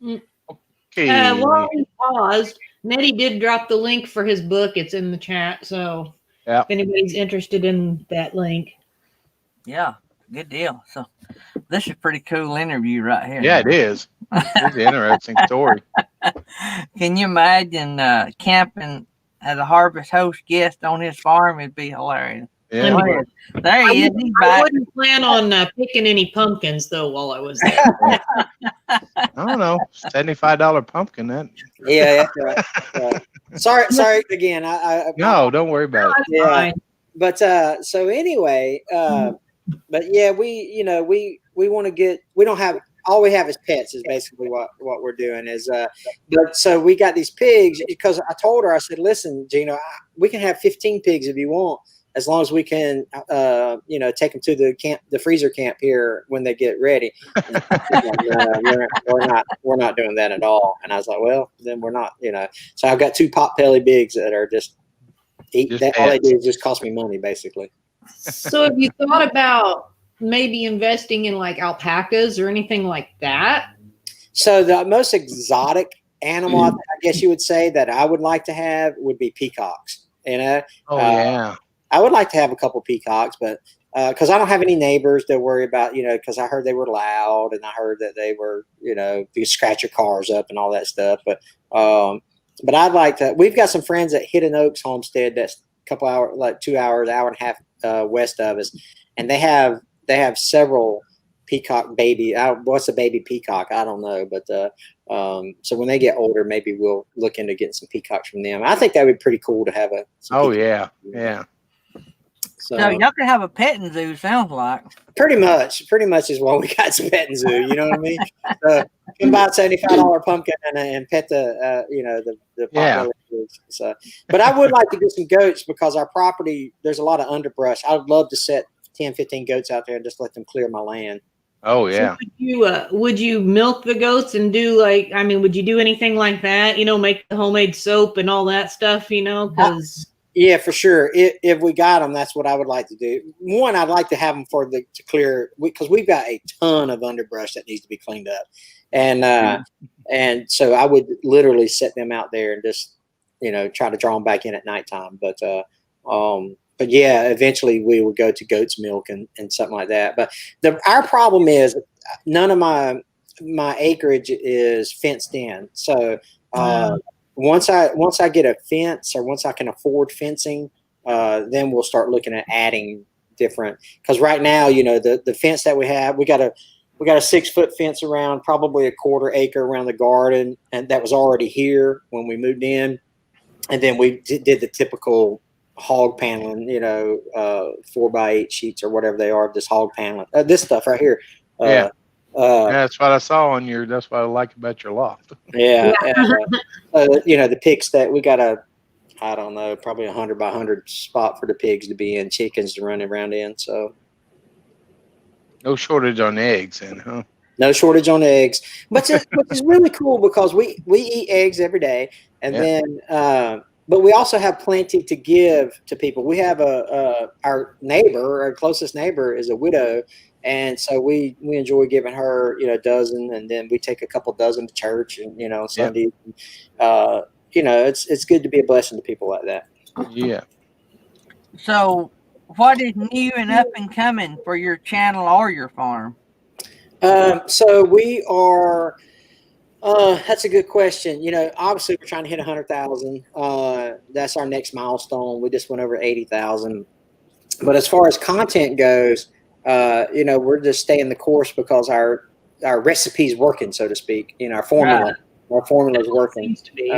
Okay. While we paused, Nettie did drop the link for his book. It's in the chat. So if anybody's interested in that link. Yeah, good deal. So this is a pretty cool interview right here. Yeah, it is. It's an interesting story. Can you imagine camping as a harvest host guest on his farm? It'd be hilarious. Yeah. There he is. He's I back. wouldn't plan on picking any pumpkins though while I was there. I don't know. $75 pumpkin. That. Yeah, that's right. Sorry again. No, don't worry about it. Yeah. But so anyway, but yeah, we want to get. We don't have. All we have is pets. Is basically what we're doing is. But so we got these pigs because I told her. I said, listen, Gino, we can have 15 pigs if you want, as long as we can, take them to the freezer camp here when they get ready. We're not doing that at all. And I was like, well, then we're not. So I've got 2 pot-belly pigs that are just eat. All they do is just cost me money, basically. So have you thought about maybe investing in like alpacas or anything like that? So the most exotic animal, I guess you would say, that I would like to have would be peacocks. Yeah. I would like to have a couple peacocks, but because I don't have any neighbors to worry about, because I heard they were loud and I heard that they were, you scratch your cars up and all that stuff. But I'd like to. We've got some friends at Hidden Oaks Homestead that's a couple hours, like 2 hours, hour and a half west of us, and they have several peacock baby. What's a baby peacock? I don't know, but so when they get older, maybe we'll look into getting some peacocks from them. I think that would be pretty cool to have a. Yeah. So y'all could have a petting zoo. Sounds like pretty much is what we got. Some petting zoo. You know what I mean? You can buy a $75 pumpkin and pet the pot-belly pigs. So, but I would like to get some goats because our property there's a lot of underbrush. I would love to set 10, 15 goats out there and just let them clear my land. Oh yeah. So would you milk the goats and do would you do anything like that? Make the homemade soap and all that stuff. Because. Yeah, for sure. If we got them, that's what I would like to do. One, I'd like to have them to clear because we've got a ton of underbrush that needs to be cleaned up, and so I would literally set them out there and just try to draw them back in at nighttime. But yeah, eventually we would go to goat's milk and something like that. But our problem is none of my acreage is fenced in, so. Once I get a fence or once I can afford fencing, then we'll start looking at adding different. Because right now, the fence that we have, we got a 6-foot fence around, probably a 1/4 acre around the garden, and that was already here when we moved in. And then we did the typical hog paneling, 4x8 sheets or whatever they are. This hog paneling, this stuff right here. Yeah. That's what I saw on your. That's what I like about your loft. Yeah, the pigs that we got I don't know, probably 100 by 100 spot for the pigs to be in, chickens to run around in. So no shortage on eggs, then, huh? No shortage on eggs, which is really cool because we eat eggs every day, and then but we also have plenty to give to people. We have our closest neighbor is a widow. And so we enjoy giving her, a dozen, and then we take a couple dozen to church, and Sundays. It's good to be a blessing to people like that. Yeah. So, what is new and up and coming for your channel or your farm? So we are That's a good question. Obviously we're trying to hit 100,000. That's our next milestone. We just went over 80,000. But as far as content goes, we're just staying the course because our recipe's working, so to speak. Our formula, our formula is working. Seems to be.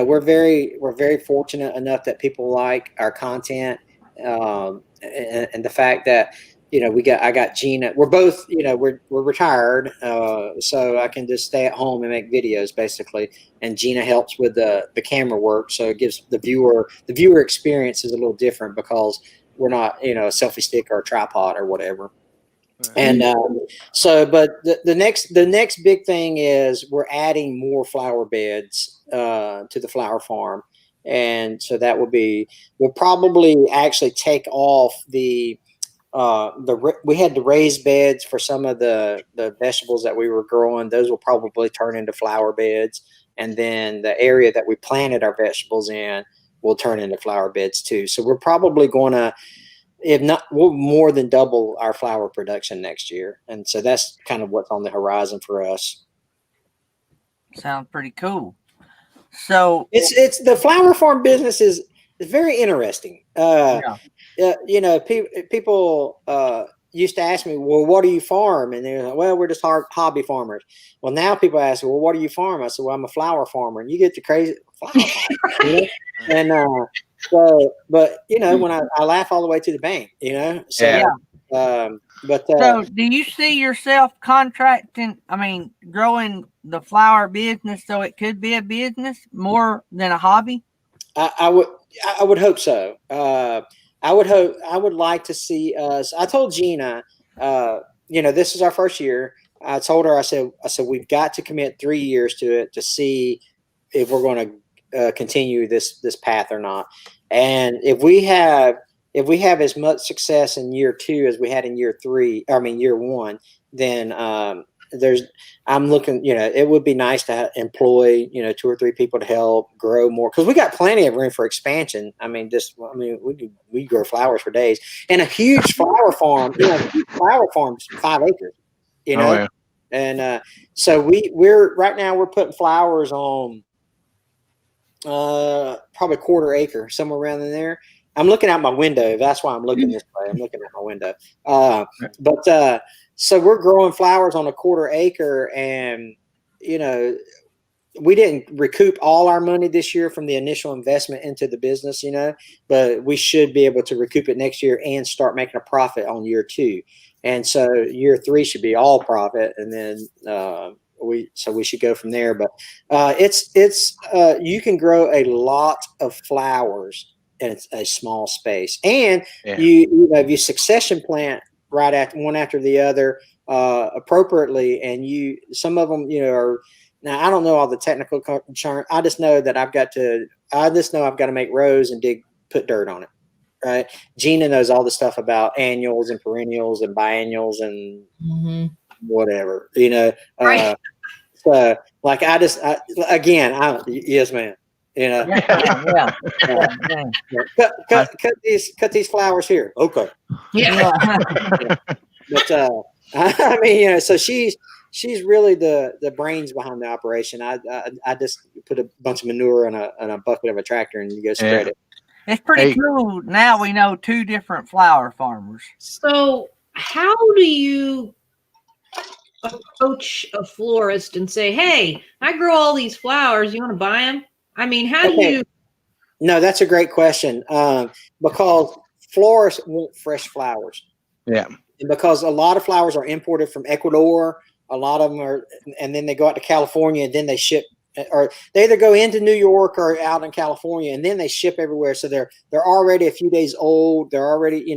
We're very fortunate enough that people like our content, and the fact that I got Gina. We're both we're retired, so I can just stay at home and make videos basically. And Gina helps with the camera work, so it gives the viewer experience is a little different because we're not a selfie stick or a tripod or whatever. And but the next big thing is we're adding more flower beds to the flower farm, and so that will be we'll probably actually take off we had the raised beds for some of the vegetables that we were growing. Those will probably turn into flower beds, and then the area that we planted our vegetables in will turn into flower beds too. So we're probably going to, if not, we'll more than double our flower production next year, and so that's kind of what's on the horizon for us. Sounds pretty cool. So it's the flower farm business is very interesting. People used to ask me, well, what do you farm? And they're like, well, we're just hobby farmers. Well, now people ask, well, what do you farm? I said, well, I'm a flower farmer. And you get the crazy flower farmer, And but when I laugh all the way to the bank, So, yeah. But so do you see yourself contracting? I mean, growing the flower business so it could be a business more than a hobby? I would hope so. I would like to see us. I told Gina, this is our first year. I told her, I said, we've got to commit 3 years to it to see if we're going to continue this path or not. And if we have as much success in year 2 as we had in year 1, then I'm looking, it would be nice to employ, 2 or 3 people to help grow more, because we got plenty of room for expansion. We grow flowers for days, and a huge flower farm, flower farm's 5 acres, and so we're right now we're putting flowers on probably 1/4 acre, somewhere around in there. I'm looking out my window. That's why I'm looking this way. I'm looking at my window. So we're growing flowers on a 1/4 acre, and we didn't recoup all our money this year from the initial investment into the business, but we should be able to recoup it next year and start making a profit on year 2. And so year 3 should be all profit, and then we should go from there. But you can grow a lot of flowers in a small space, and if you succession plant right after one after the other appropriately, and some of them are. Now, I don't know all the technical terms. I just know that I've got to make rows and put dirt on it. Right. Gina knows all the stuff about annuals and perennials and biennials and whatever, Right. So like yes, ma'am. Cut these flowers here. Okay. Yeah. But so she's really the brains behind the operation. I just put a bunch of manure in a bucket of a tractor and you go spread it. It's pretty cool. Now we know 2 different flower farmers. So how do you approach a florist and say, hey, I grow all these flowers. You want to buy them? I mean, how do you? No, that's a great question. Because florists want fresh flowers. Yeah. And because a lot of flowers are imported from Ecuador, a lot of them are, and then they go out to California and then they ship, or they either go into New York or out in California and then they ship everywhere. So they're already a few days old. They're already,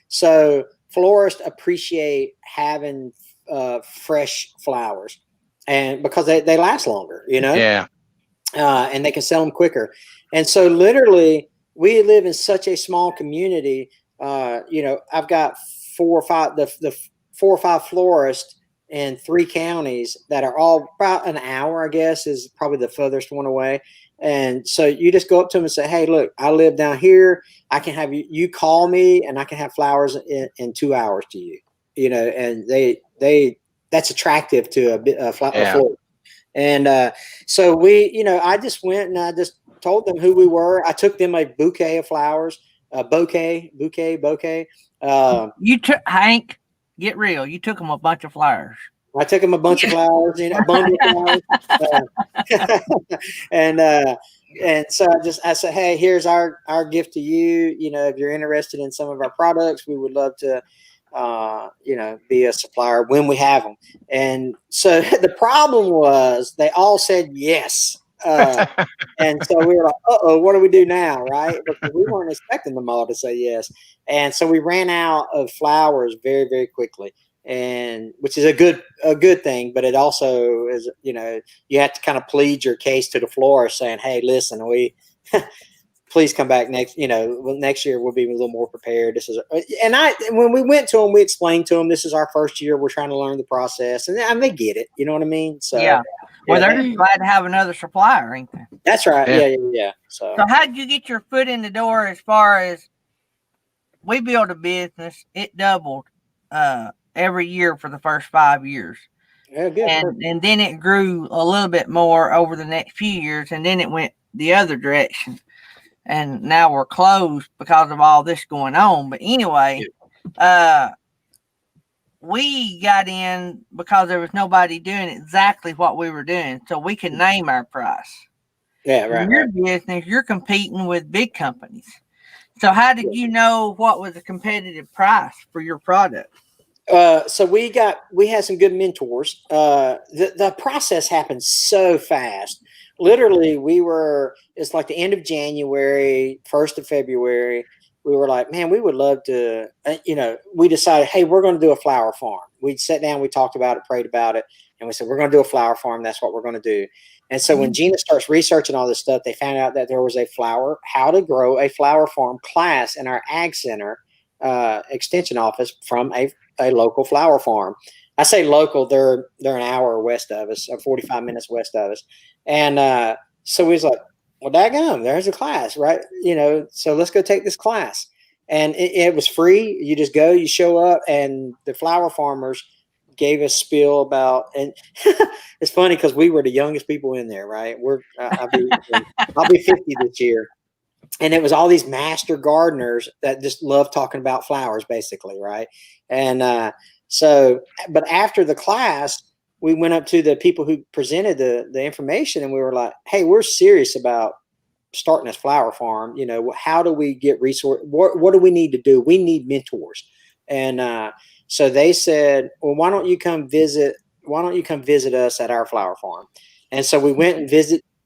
so florists appreciate having fresh flowers, and because they last longer, and they can sell them quicker. And so literally we live in such a small community. I've got 4 or 5 florists in 3 counties that are all about an hour, I guess, is probably the furthest one away. And so you just go up to them and say, hey, look, I live down here. I can have you call me and I can have flowers in 2 hours to you, and that's attractive to a Yeah. florist. And so we, I just went and I just told them who we were. I took them a bouquet of flowers, bouquet. You took Hank. Get real. You took them a bunch of flowers. I took them a bunch of flowers, a bundle of flowers, and so I said, hey, here's our gift to you. If you're interested in some of our products, we would love to, be a supplier when we have them. And so the problem was they all said yes. And so we were like, uh-oh, what do we do now? Right. Because we weren't expecting them all to say yes. And so we ran out of flowers very, very quickly. And which is a good thing, but it also is, you have to kind of plead your case to the florist saying, hey, listen, please come back next year we'll be a little more prepared. When we went to them, we explained to them, this is our first year. We're trying to learn the process, and they get it. You know what I mean? So yeah. Well, they're just glad to have another supplier, ain't they? That's right. Yeah. So how did you get your foot in the door as far as we built a business? It doubled every year for the first 5 years. Yeah, good. And then it grew a little bit more over the next few years, and then it went the other direction. And now we're closed because of all this going on. But anyway, we got in because there was nobody doing exactly what we were doing, so we could name our price. Yeah, right. In your business, you're competing with big companies. So how did you know what was a competitive price for your product? So we had some good mentors. The process happened so fast. Literally, it's like the end of January, 1st of February. We were like, man, we would love to, we decided, hey, we're going to do a flower farm. We sat down, we talked about it, prayed about it. And we said, we're going to do a flower farm. That's what we're going to do. And so when Gina starts researching all this stuff, they found out that there was how to grow a flower farm class in our ag center extension office from a local flower farm. I say local, they're an hour west of us, or 45 minutes west of us. And so we was like, well, daggone, there's a class, right? So let's go take this class. And it was free. You just go, you show up, and the flower farmers gave us spiel about, and it's funny because we were the youngest people in there, right? I'll be 50 this year. And it was all these master gardeners that just love talking about flowers, basically, right? And but after the class, we went up to the people who presented the information, and we were like, hey, we're serious about starting this flower farm. How do we get resource? What do we need to do? We need mentors. And so they said, well, why don't you come visit us at our flower farm? And so we went and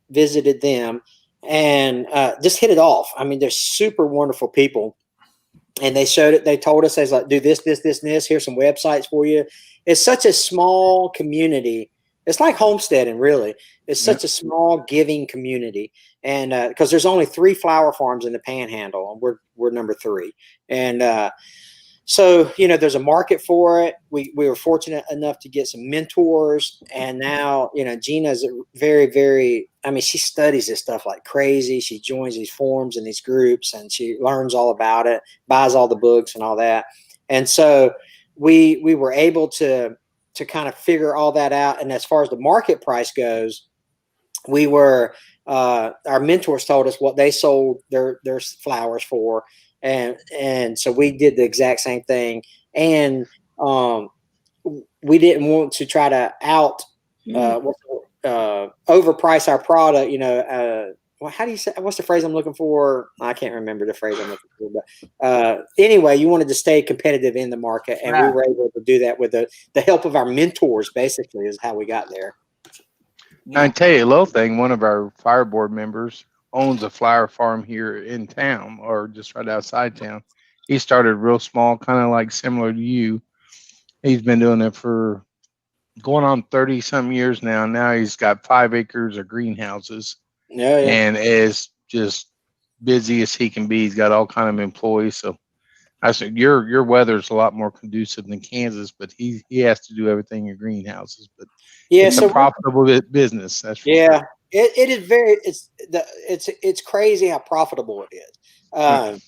visited them, and just hit it off. I mean, they're super wonderful people. And they showed it. They told us, they was like, do this, this, this, and this. Here's some websites for you. It's such a small community. It's like homesteading, really. It's such a small giving community. And because there's only 3 flower farms in the Panhandle, and we're number 3. And so, there's a market for it. We were fortunate enough to get some mentors. And now, Gina's very, very, she studies this stuff like crazy. She joins these forums and these groups, and she learns all about it, buys all the books and all that. And so we were able to kind of figure all that out. And as far as the market price goes, we were, our mentors told us what they sold their flowers for. And so we did the exact same thing. And we didn't want to try to overprice our product. How do you say, what's the phrase I'm looking for? I can't remember the phrase I'm looking for, but anyway, you wanted to stay competitive in the market, and we were able to do that with the help of our mentors, basically, is how we got there. I can tell you a little thing. One of our fire board members owns a flower farm here in town, or just right outside town. He started real small, kind of like similar to you. He's been doing it for going on 30 some years now. Now he's got 5 acres of greenhouses. Yeah. And is just busy as he can be. He's got all kind of employees. So I said, your weather's a lot more conducive than Kansas, but he has to do everything in greenhouses. But it's a profitable business. That's for sure. It is very. It's crazy how profitable it is.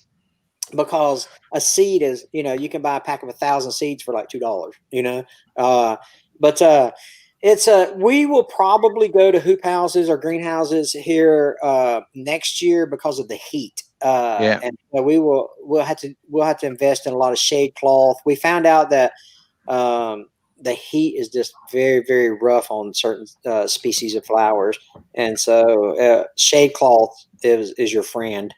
Because a seed is, you can buy a pack of 1,000 seeds for like $2. But we will probably go to hoop houses or greenhouses here next year because of the heat. And we'll have to invest in a lot of shade cloth. We found out that the heat is just very, very rough on certain species of flowers, and so shade cloth is your friend.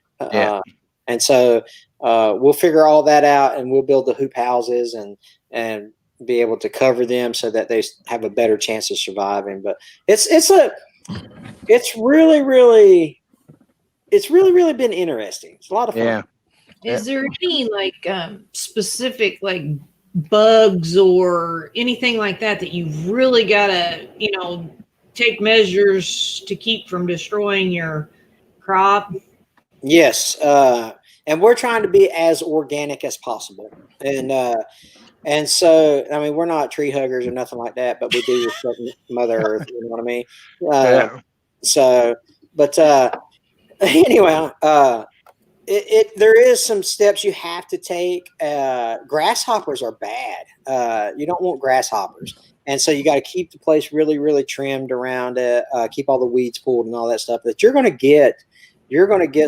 And so we'll figure all that out, and we'll build the hoop houses and be able to cover them so that they have a better chance of surviving. But it's really been interesting. It's a lot of fun. Yeah. Is there any like specific like bugs or anything like that you've really got to, take measures to keep from destroying your crop? Yes. And we're trying to be as organic as possible. And so, I mean, we're not tree huggers or nothing like that, but we do respect Mother Earth. You know what I mean? So, but anyway, there is some steps you have to take. Grasshoppers are bad. You don't want grasshoppers. And so you got to keep the place really, really trimmed around it, keep all the weeds pulled and all that stuff. But you're going to get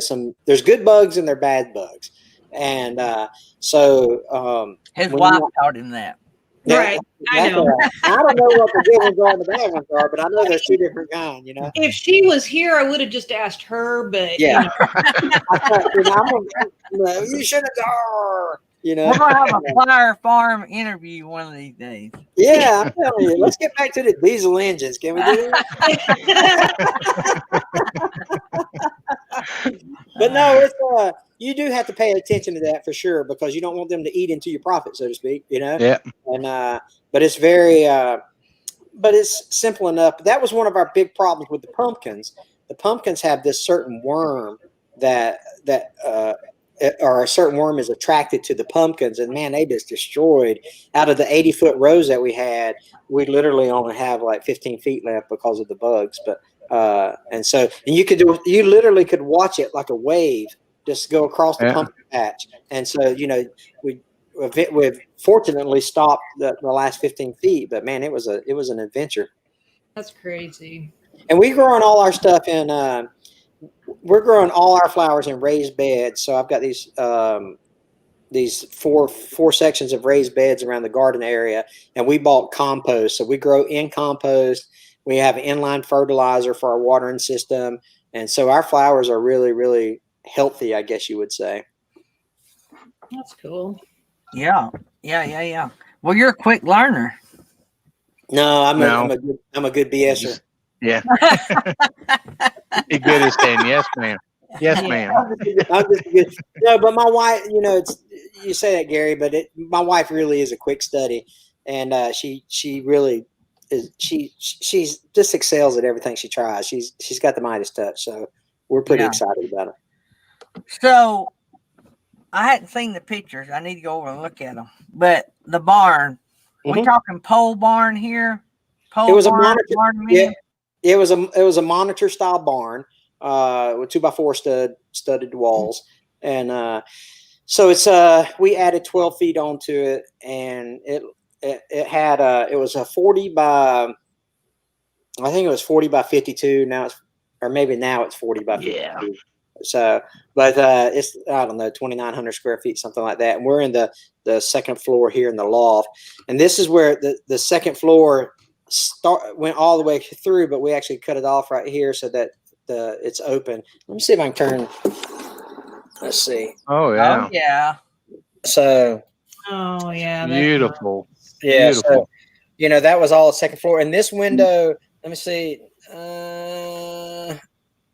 some, there's good bugs and they're bad bugs. And his wife taught him that. Right. I know. I don't know what the good ones are and the bad ones are, but I know there's two different kinds, If she was here, I would have just asked her, but yeah. You should have told her. We're gonna have a flower farm interview one of these days. Yeah, I'm telling you. Let's get back to the diesel engines. Can we do that? But no, it's you do have to pay attention to that for sure, because you don't want them to eat into your profit, so to speak. Yeah. And but it's very but it's simple enough. That was one of our big problems with the pumpkins. The pumpkins have this certain worm or a certain worm is attracted to the pumpkins, and man, they just destroyed. Out of the 80-foot rows that we had, we literally only have like 15 feet left because of the bugs. But and you literally could watch it like a wave just go across the pumpkin patch. And so we've fortunately stopped the last 15 feet, but man, it was an adventure. That's crazy. And we're growing all our stuff we're growing all our flowers in raised beds. So I've got these four sections of raised beds around the garden area, and we bought compost. So we grow in compost. We have inline fertilizer for our watering system. And so our flowers are really, really healthy, I guess you would say. That's cool. Yeah. Well, you're a quick learner. No, I'm a good BSer. Yeah. Be good at saying yes, ma'am. Yes, ma'am. I'm just good. No, but my wife, you say that, Gary, but my wife really is a quick study, and she really is. She's just excels at everything she tries. She's got the Midas touch, so we're pretty excited about it. So I hadn't seen the pictures. I need to go over and look at them. But the barn, we talking pole barn here? It was a monitor. Yeah, it was a monitor style barn with 2x4 studded walls, and so it's we added 12 feet onto it, and it had it was a 40 by, I think it was 40 by 52. Now it's 40 by 52. Yeah. So, but it's, I don't know, 2,900 square feet, something like that. And we're in the second floor here in the loft, and this is where the second floor went all the way through, but we actually cut it off right here so that it's open. Let me see if I can turn. Let's see. Oh yeah. Oh yeah. So. Oh yeah. Beautiful. Yeah. Beautiful. So, that was all the second floor, and this window. Let me see.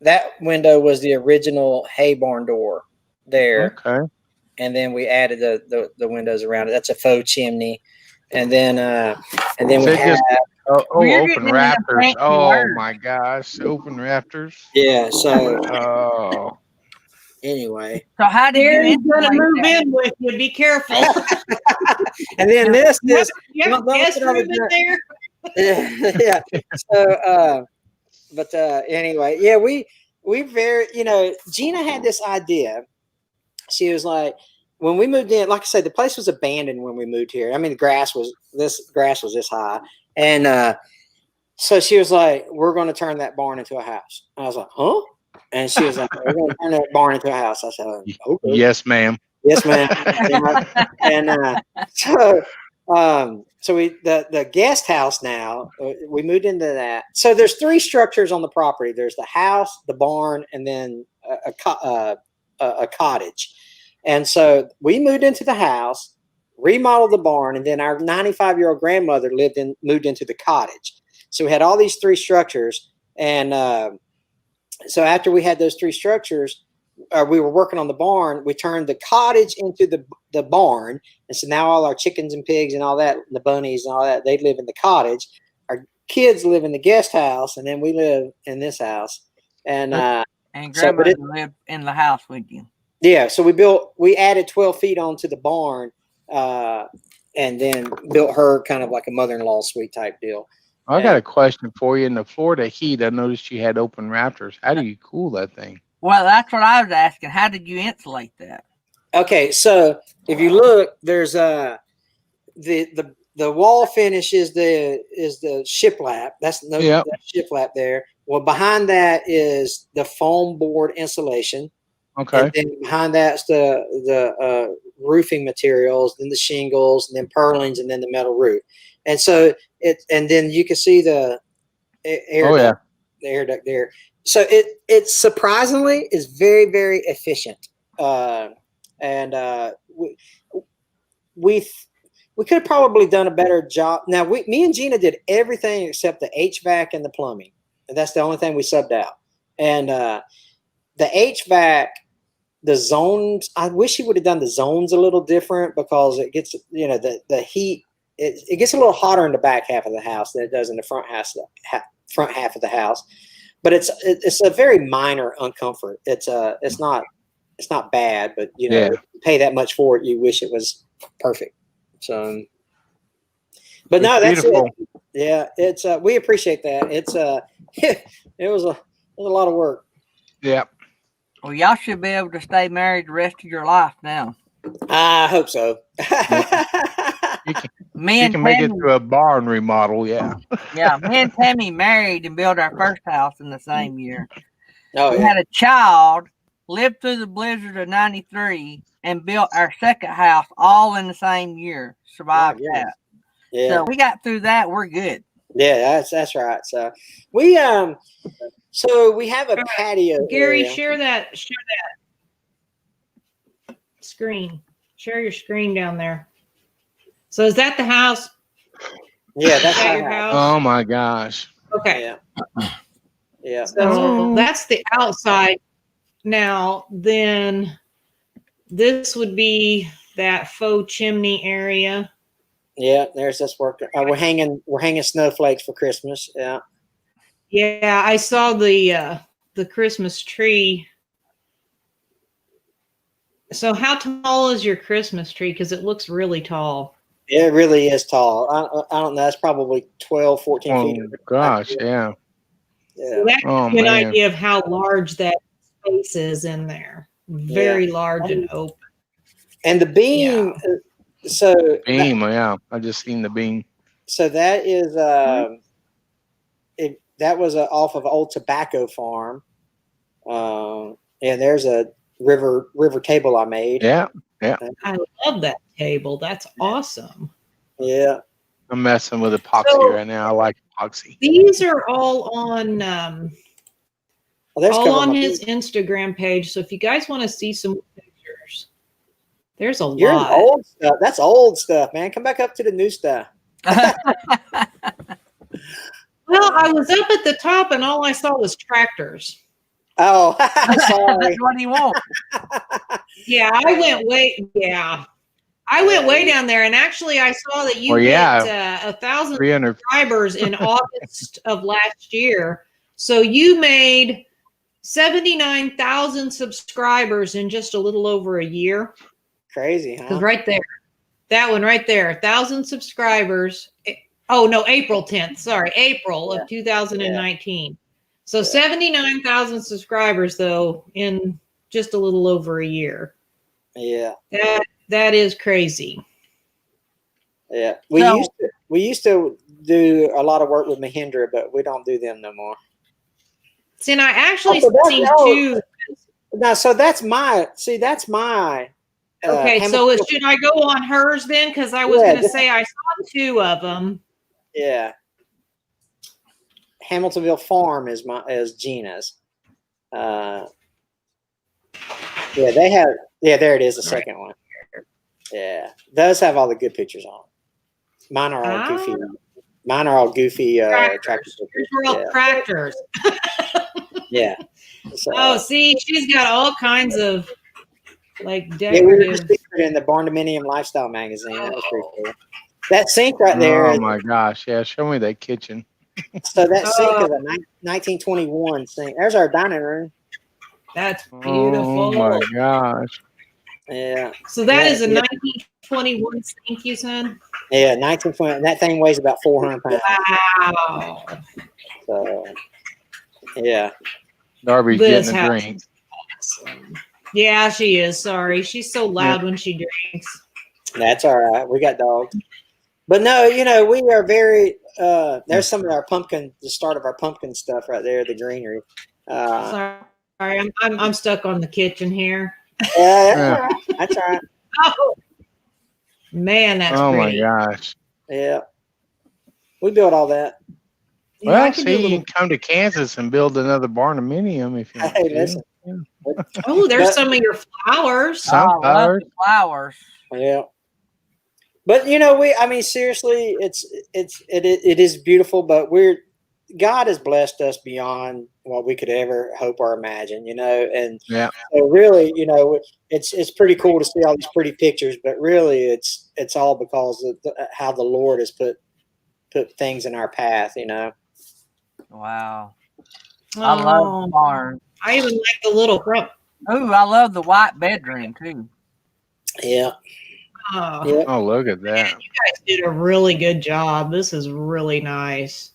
That window was the original hay barn door there. Okay. And then we added the windows around it. That's a faux chimney. And then we have open rafters. Oh my gosh. Open rafters. Yeah. So Oh. anyway. So how did Gary's you gonna move in with you? Be careful. And then this is you have a guest room in there? yeah. So but anyway, yeah, we very, Gina had this idea. She was like, when we moved in, like I said, the place was abandoned when we moved here. I mean, the grass was this high, And so she was like, "We're going to turn that barn into a house." I was like, "Huh?" And she was like, "We're going to turn that barn into a house." I said, "Okay." Yes, ma'am. Yes, ma'am. And so the guest house now, we moved into that. So there's 3 structures on the property. There's the house, the barn, and then a cottage. And so we moved into the house, remodeled the barn, and then our 95-year-old grandmother moved into the cottage. So we had all these 3 structures. And so after we had those 3 structures, we were working on the barn. We turned the cottage into the barn. And so now all our chickens and pigs and all that, the bunnies and all that, they live in the cottage. Our kids live in the guest house, and then we live in this house. And grandmother lived in the house with you. Yeah, so we added 12 feet onto the barn, and then built her kind of like a mother-in-law suite type deal. I got a question for you. In the Florida heat, I noticed you had open rafters. How do you cool that thing? Well, that's what I was asking. How did you insulate that? Okay, so if you look, there's the wall finish is the shiplap. That's shiplap there. Well, behind that is the foam board insulation. Okay. And then behind that's the roofing materials, then the shingles, and then purlins, and then the metal roof. And so and then you can see the air duct, the air duct there. So it surprisingly is very, very efficient. And we could have probably done a better job. Now me and Gina did everything except the HVAC and the plumbing. And that's the only thing we subbed out. And the HVAC, the zones, I wish he would have done the zones a little different, because it gets, the heat, it gets a little hotter in the back half of the house than it does in the front half of the house. But it's a very minor uncomfort. It's not bad, but you pay that much for it, you wish it was perfect. So, but no, that's beautiful. It. Yeah, it's we appreciate that. It's it was a lot of work. Yeah. Well, y'all should be able to stay married the rest of your life now. I hope so. You can make it to a barn remodel, yeah. Yeah, me and Tammy married and built our first house in the same year. We had a child, lived through the blizzard of '93, and built our second house all in the same year. Survived that. Yeah. So we got through that. We're good. Yeah, that's right. So we have a patio. Gary, area. share that screen. Share your screen down there. So is that the house? Yeah, that's your house. Oh my gosh. Okay. Yeah. So that's the outside. Now, then this would be that faux chimney area. Yeah, there's this work. We're hanging snowflakes for Christmas. Yeah. Yeah, I saw the Christmas tree. So how tall is your Christmas tree? Because it looks really tall. It really is tall. I don't know. It's probably 12, 14 feet. Oh gosh, yeah. So that gives you an idea of how large that space is in there. Very large and open. And the beam. Yeah. I just seen the beam. So that is that was off of old tobacco farm. And there's a river table I made. Yeah. I love that table. That's awesome. Yeah. I'm messing with epoxy right now. I like epoxy. These are all on his Instagram page. So if you guys want to see some pictures, there's a lot. Old stuff. That's old stuff, man. Come back up to the new stuff. Well, I was up at the top and all I saw was tractors. Oh, sorry. That's what he wants. Yeah, I went way down there, and actually, I saw that you hit 1,000 subscribers in August of last year. So you made 79,000 subscribers in just a little over a year. Crazy, huh? Because right there, that one right there, 1,000 subscribers. Oh no, April 10th. Sorry, April of 2019. So 79,000 subscribers though in just a little over a year. Yeah. That is crazy. Yeah. We used to do a lot of work with Mahindra, but we don't do them no more. See, and I actually Oh, so that's- seen oh, two. Now, so that's my. Okay, so Hamiltonville- should I go on hers then? Because I was Yeah, going to just- say I saw two of them. Yeah. Hamiltonville Farm is Gina's. Yeah, they have. Yeah, there it is. The second one. Yeah, those have all the good pictures on. Mine are all goofy. Mine are all goofy tractors. Yours were all tractors. Yeah. So, Oh, see, she's got all kinds of like yeah, we were decorative. just featured in the Barndominium Lifestyle magazine. That was pretty cool. That sink right there. Oh my gosh! Yeah, show me that kitchen. So that sink is a 1921 sink. There's our dining room. That's beautiful. Oh my gosh! Yeah. So that Yeah, is a yeah. 1921 sink, you said? Yeah, 1920. That thing weighs about 400 pounds. Wow. So, yeah. Darby's This getting a house drink. is awesome. Yeah, she is. Sorry. She's so loud when she drinks. That's all right. We got dogs. But no, we are very, there's some of our the start of our pumpkin stuff right there, the greenery. Sorry, I'm stuck on the kitchen here. Yeah, that's all right. Oh, man, that's Oh pretty. my gosh! Yeah. We built all that. You know, I Well, could do a see, you little. can come to Kansas and build another barndominium if you want Hey, to. listen. Oh, there's But- some of your flowers. Oh, I love Sunflowers. the flowers. Yeah. But seriously, it is beautiful, but God has blessed us beyond what we could ever hope or imagine, and Yeah. so really, it's pretty cool to see all these pretty pictures, but really it's all because of how the Lord has put things in our path, Wow. I love the barn. I even like the little front. Ooh, I love the white bedroom too. Yeah. Oh, Yeah. Oh, look at that! you guys did a really good job. This is really nice.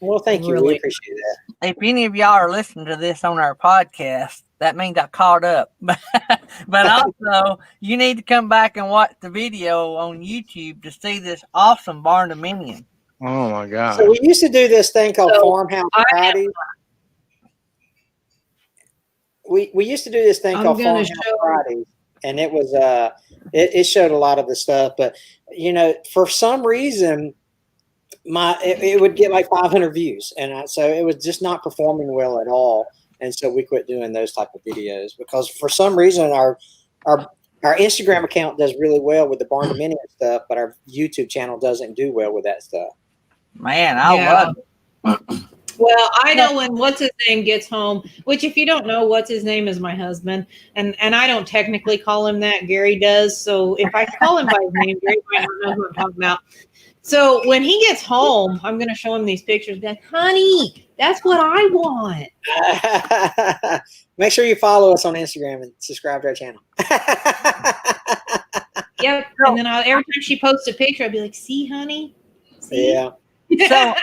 Well, thank you. We Really. appreciate that. If any of y'all are listening to this on our podcast, that means I caught up. But also, you need to come back and watch the video on YouTube to see this awesome barndominium. Oh my gosh! So we used to do this thing called Farmhouse Fridays. We used to do this thing I'm called gonna Farmhouse show- Fridays, and it was it showed a lot of the stuff, but for some reason it would get like 500 views, and so it was just not performing well at all, and so we quit doing those type of videos because for some reason our Instagram account does really well with the barndominium stuff, but our YouTube channel doesn't do well with that stuff. Man, I Yeah. love it. Well, I know when what's his name gets home, which if you don't know, what's his name is my husband, and I don't technically call him that. Gary does. So if I call him by his name, Gary might not know who I'm talking about. So when he gets home, I'm going to show him these pictures. Be like, honey, that's what I want. Make sure you follow us on Instagram and subscribe to our channel. Yep. And then every time she posts a picture, I'll be like, see, honey? See? Yeah. So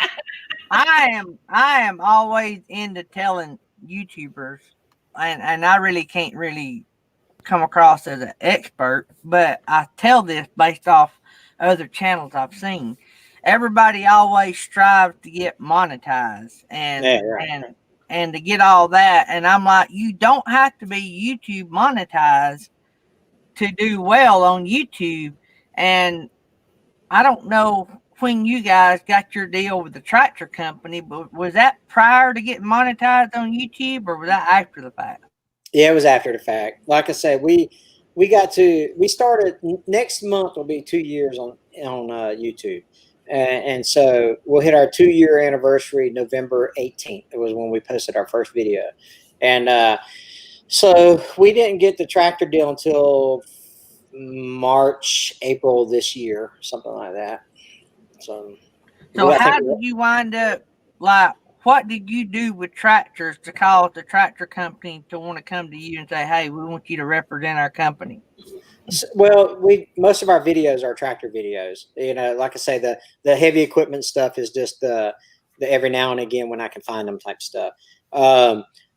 I am always into telling YouTubers, and I really can't really come across as an expert, but I tell this based off other channels I've seen. Everybody always strives to get monetized and Yeah, right. and to get all that, and I'm like, you don't have to be YouTube monetized to do well on YouTube. And I don't know when you guys got your deal with the tractor company, but was that prior to getting monetized on YouTube, or was that after the fact? Yeah, it was after the fact. Like I said, we started next month will be 2 years on YouTube. And so we'll hit our 2-year anniversary November 18th. It was when we posted our first video. And so we didn't get the tractor deal until March, April this year, something like that. So how did you wind up, like, what did you do with tractors to cause the tractor company to want to come to you and say, hey, we want you to represent our company? Well, most of our videos are tractor videos. Like I say, the heavy equipment stuff is just the every now and again when I can find them type stuff.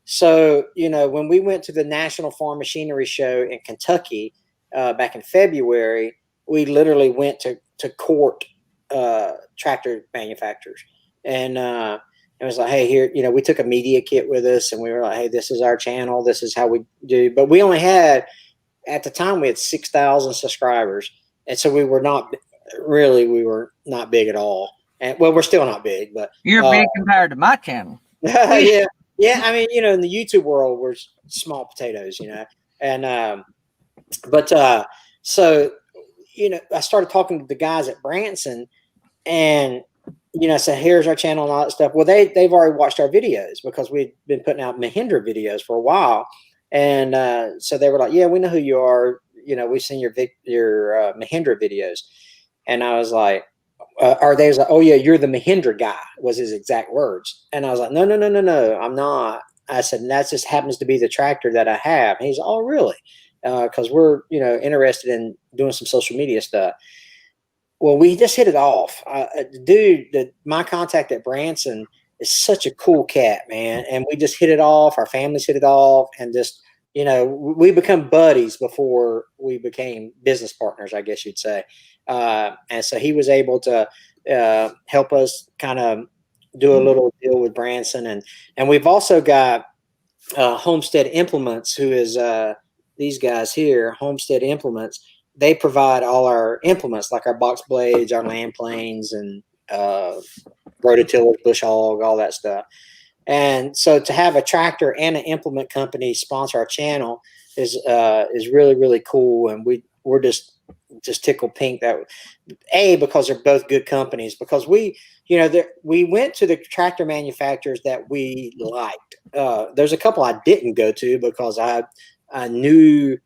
So when we went to the National Farm Machinery Show in Kentucky back in February, we literally went to court tractor manufacturers, and it was like, hey, here, we took a media kit with us, and we were like, hey, this is our channel, this is how we do. But we only had, at the time, we had 6,000 subscribers, and so we were not big at all. And well, we're still not big, but You're big compared to my channel. yeah. I mean, in the YouTube world, we're small potatoes, and so I started talking to the guys at Branson, and I said, here's our channel and all that stuff. Well, they've already watched our videos because we'd been putting out Mahindra videos for a while, and so they were like, yeah, we know who you are. We've seen your Mahindra videos, and I was like, or they was like, oh yeah, you're the Mahindra guy, was his exact words. And I was like, no, I'm not. I said, and that just happens to be the tractor that I have. And he's, oh really? Because we're interested in doing some social media stuff. Well, we just hit it off. My contact at Branson is such a cool cat, man, and we just hit it off. Our families hit it off, and just we become buddies before we became business partners, I guess you'd say. And so he was able to help us kind of do a little deal with Branson, and we've also got Homestead Implements, who is these guys here, Homestead Implements. They provide all our implements, like our box blades, our land planes, and rototillers, bush hog, all that stuff. And so to have a tractor and an implement company sponsor our channel is really, really cool. And we're just tickled pink that because they're both good companies, because we went to the tractor manufacturers that we liked. There's a couple I didn't go to because I knew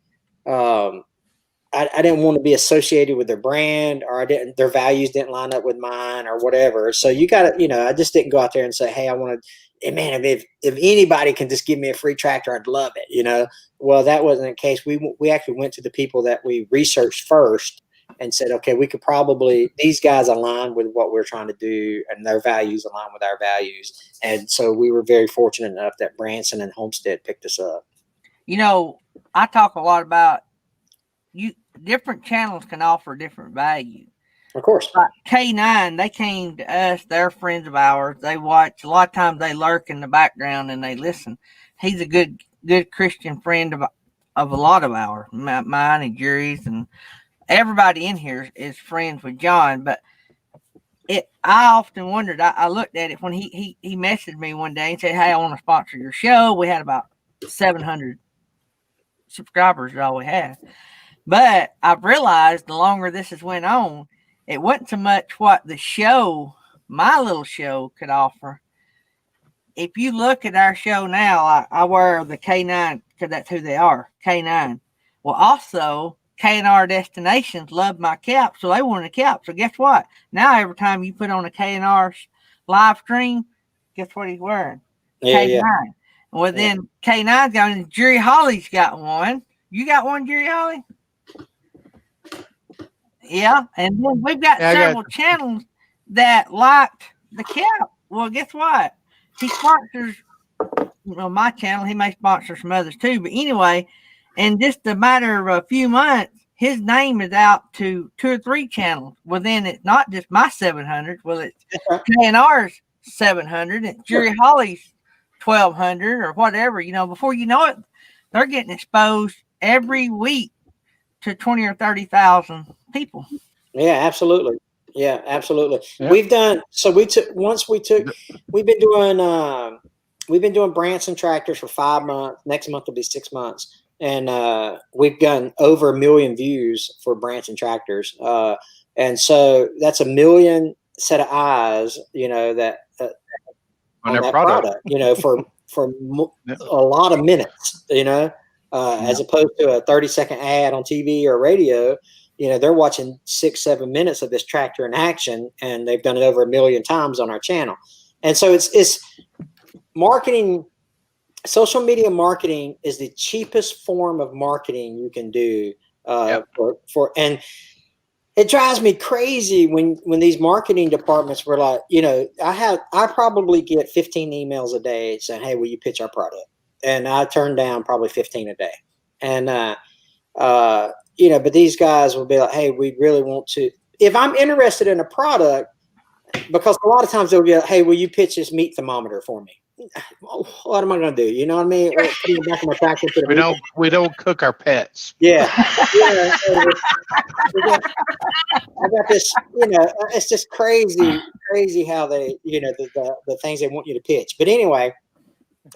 I didn't want to be associated with their brand, or their values didn't line up with mine, or whatever. So you got to, I just didn't go out there and say, hey, I want to, man, if anybody can just give me a free tractor, I'd love it, Well, that wasn't the case. We actually went to the people that we researched first and said, okay, we could probably, these guys align with what we're trying to do, and their values align with our values. And so we were very fortunate enough that Branson and Homestead picked us up. I talk a lot about different channels can offer different value. Of course. Like K9, they came to us, they're friends of ours. They watch, a lot of times they lurk in the background and they listen. He's a good Christian friend of a lot of ours, mine and Jerry's, and everybody in here is friends with John. But I often wondered, I looked at it when he messaged me one day and said, hey, I want to sponsor your show. We had about 700 subscribers is all we had. But I've realized the longer this has went on, it wasn't so much what the show, my little show, could offer. If you look at our show now, I wear the K9 because that's who they are, K9. Well, also, K&R Destinations love my cap, so they wanted a cap. So guess what? Now every time you put on a K&R live stream, guess what he's wearing? Yeah, K9. yeah. Well, then K9's got one, Jerry Holly's got one. You got one, Jerry Holly? Yeah, and then we've got several channels that like the cap. Well, guess what? He sponsors my channel. He may sponsor some others too. But anyway, in just a matter of a few months, his name is out to 2 or 3 channels. Well, then it's not just my 700. Well, it's K&R's 700. It's Jerry Holly's 1,200 or whatever. Before you know it, they're getting exposed every week to 20 or 30,000 people. Yeah, absolutely. Yeah, absolutely. Yeah. We've done, so we've been doing Branson tractors for 5 months. Next month will be 6 months. And we've done over 1 million views for Branson tractors. And so that's 1 million set of eyes, that on that product, for a lot of minutes, as opposed to a 30-second ad on TV or radio. They're watching 6-7 minutes of this tractor in action, and they've done it over 1 million times on our channel. And so it's marketing. Social media marketing is the cheapest form of marketing you can do and it drives me crazy when these marketing departments were like, I probably get 15 emails a day saying, hey, will you pitch our product? And I turn down probably 15 a day. And, but these guys will be like, hey, we really want to. if I'm interested in a product, because a lot of times they'll get, hey, will you pitch this meat thermometer for me? What am I going to do? You know what I mean? Put it back in my tractor, put it We don't cook our pets. Yeah. I got this, it's just crazy how they, the things they want you to pitch. But anyway,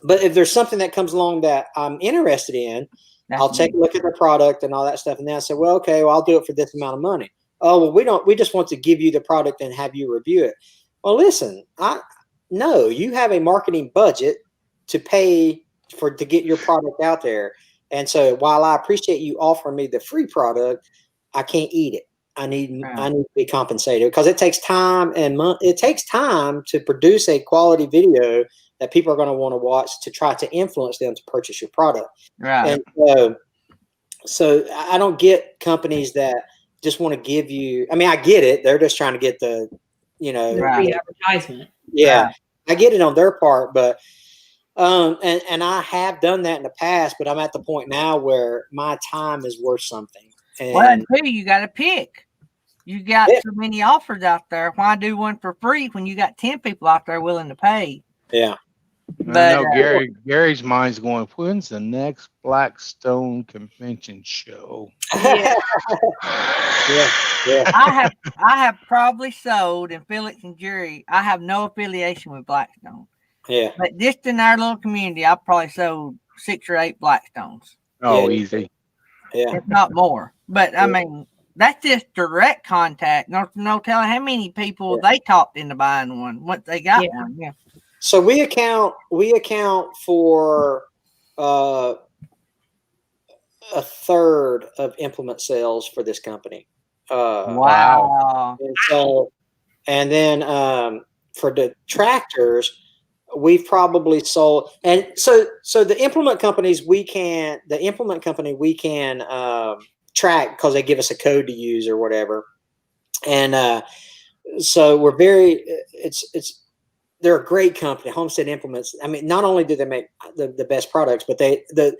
but if there's something that comes along that I'm interested in, I'll take a look at the product and all that stuff. And then I say, well, okay, well, I'll do it for this amount of money. Oh, well, we just want to give you the product and have you review it. Well, listen, no, you have a marketing budget to pay to get your product out there. And so while I appreciate you offering me the free product, I can't eat it. I need to be compensated, because it takes time it takes time to produce a quality video that people are going to want to watch to try to influence them to purchase your product. Right. And so I don't get companies that just want to give you, I mean, I get it. They're just trying to get the free advertisement. Yeah. Right. I get it on their part, but and I have done that in the past, but I'm at the point now where my time is worth something. And well, too, you got to pick. You got so many offers out there. Why do one for free when you got 10 people out there willing to pay? Yeah. But I know Gary's mind's going, when's the next Blackstone convention show? Yeah. I have probably sold, and Felix and Jerry, I have no affiliation with Blackstone. Yeah. But just in our little community, I've probably sold 6 or 8 Blackstones. Oh, easy. Yeah. If not more. But I mean, that's just direct contact. No telling how many people they talked into buying one once they got one. Yeah. So we account for a third of implement sales for this company. Wow. And then for the tractors, we've probably sold, and so the implement company we can track because they give us a code to use or whatever. And so we're they're a great company, Homestead Implements. I mean, not only do they make the best products, but the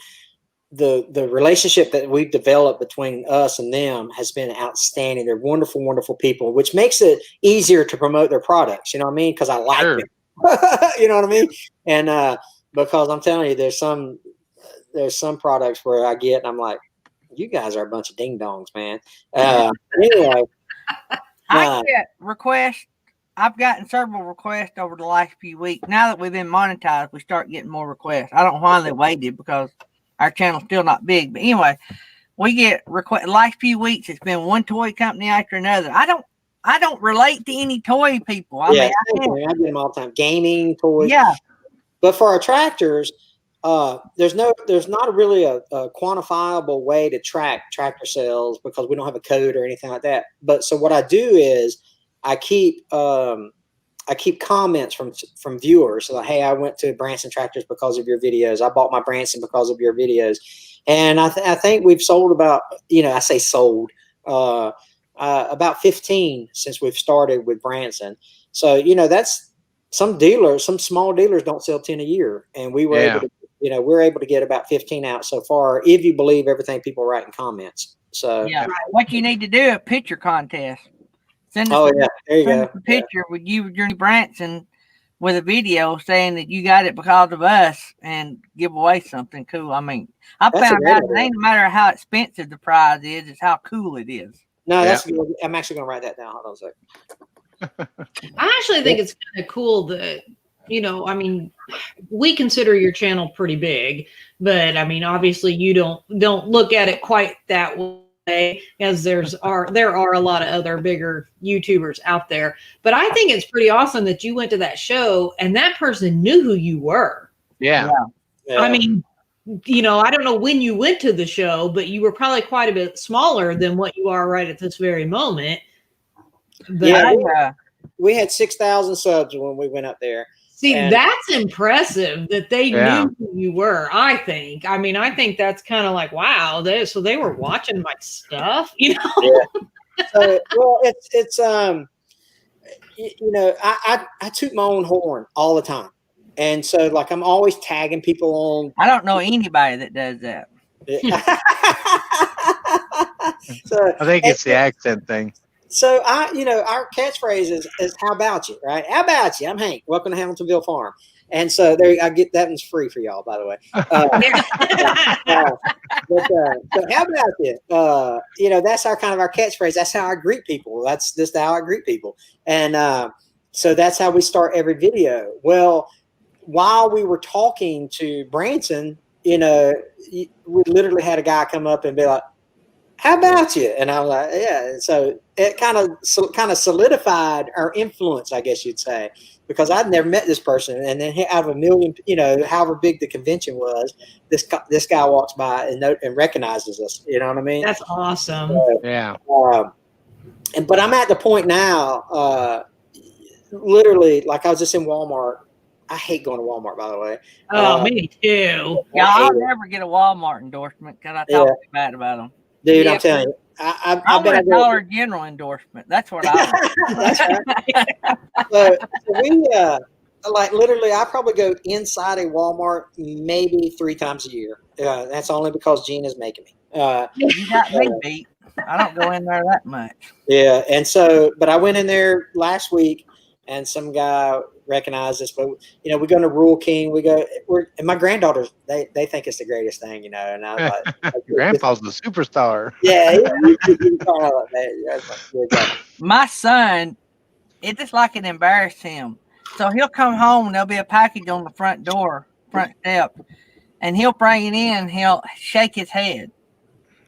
relationship that we've developed between us and them has been outstanding. They're wonderful, wonderful people, which makes it easier to promote their products. You know what I mean? Because I like them. You know what I mean? And because I'm telling you, there's some products where I get and I'm like, you guys are a bunch of ding dongs, man. Anyway, I get requests. I've gotten several requests over the last few weeks. Now that we've been monetized, we start getting more requests. I don't know why they waited, because our channel's still not big. But anyway, we get requests. The last few weeks, it's been one toy company after another. I don't relate to any toy people. I mean, I get them all the time. Gaming toys. Yeah. But for our tractors, there's not really a quantifiable way to track tractor sales because we don't have a code or anything like that. But so what I do is I keep comments from viewers. So like, hey, I went to Branson Tractors because of your videos. I bought my Branson because of your videos. And I think we've sold about, I say sold, about 15 since we've started with Branson. So, that's some small dealers don't sell 10 a year. And we were able to, we're able to get about 15 out so far, if you believe everything people write in comments. So what you need to do, a picture contest. Send us there you go. A picture with you, Journey Branson, with a video saying that you got it because of us, and give away something cool. I mean, I found out it ain't no matter how expensive the prize is, it's how cool it is. No, that's good. I'm actually going to write that down. Hold on a second. I actually think it's kind of cool that, I mean, we consider your channel pretty big, but I mean, obviously you don't look at it quite that way, as there are a lot of other bigger YouTubers out there. But I think it's pretty awesome that you went to that show and that person knew who you were. Yeah. I mean, I don't know when you went to the show, but you were probably quite a bit smaller than what you are right at this very moment. But we had 6,000 subs when we went up there. See, that's impressive that they knew who you were, I think. I mean, I think that's kind of like, wow, so they were watching my stuff, Yeah. So, well, it's I toot my own horn all the time. And so, like, I'm always tagging people on. I don't know anybody that does that. So I think it's the accent thing. So our catchphrase is "How about you?" Right? How about you? I'm Hank. Welcome to Hamiltonville Farm. And so there, I get that one's free for y'all, by the way. So how about you? That's our kind of our catchphrase. That's how I greet people. That's just how I greet people. And so that's how we start every video. Well, while we were talking to Branson, we literally had a guy come up and be like, "How about you?" And I'm like, "Yeah." And so it kind of solidified our influence, I guess you'd say, because I'd never met this person. And then out of a million, however big the convention was, this guy walks by and recognizes us. You know what I mean? That's awesome. Yeah. But I'm at the point now, literally, like I was just in Walmart. I hate going to Walmart, by the way. Oh, me too. Yeah, I'll never get a Walmart endorsement because I talk too bad about them. Dude, I'm telling you, I want a Dollar General endorsement. That's what I want. That's right. So we literally, I probably go inside a Walmart maybe 3 times a year. That's only because Gina's making me. You got me beat. I don't go in there that much. Yeah, and so, but I went in there last week, and some guy recognized us. But we go to Rural King. And my granddaughters, they think it's the greatest thing, And I was like, Grandpa's the superstar. Yeah. My son, it just like it embarrassed him. So he'll come home and there'll be a package on the front step, and he'll bring it in. He'll shake his head.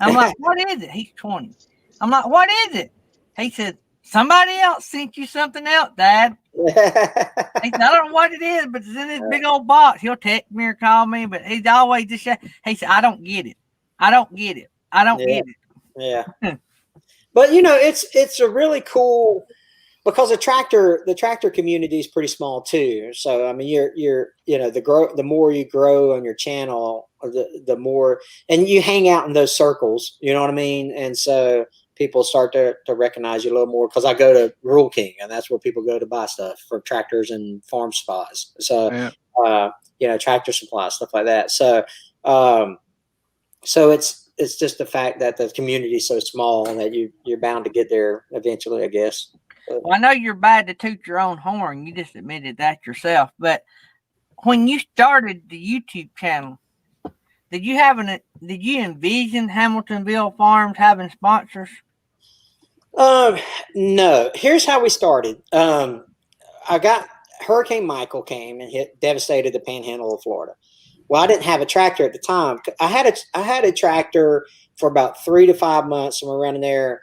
I'm like, "What is it?" He's 20. I'm like, "What is it?" He said, "Somebody else sent you something else, Dad." He said, "I don't know what it is, but it's in this big old box." He'll text me or call me, but he's always just, he said, "I don't get it. I don't get it. I don't get it." Yeah. But it's a really cool, because the tractor community is pretty small too. So I mean, you're the more you grow on your channel, the more, and you hang out in those circles. You know what I mean? And so people start to recognize you a little more, because I go to Rural King, and that's where people go to buy stuff for tractors and farm supplies. So tractor supplies, stuff like that. So so it's just the fact that the community is so small and that you're bound to get there eventually, I guess. Well, I know you're bad to toot your own horn. You just admitted that yourself. But when you started the YouTube channel, did you envision Hamiltonville Farms having sponsors? No. Here's how we started. Hurricane Michael came and devastated the panhandle of Florida. Well, I didn't have a tractor at the time. I had a tractor for about 3 to 5 months, and we're running there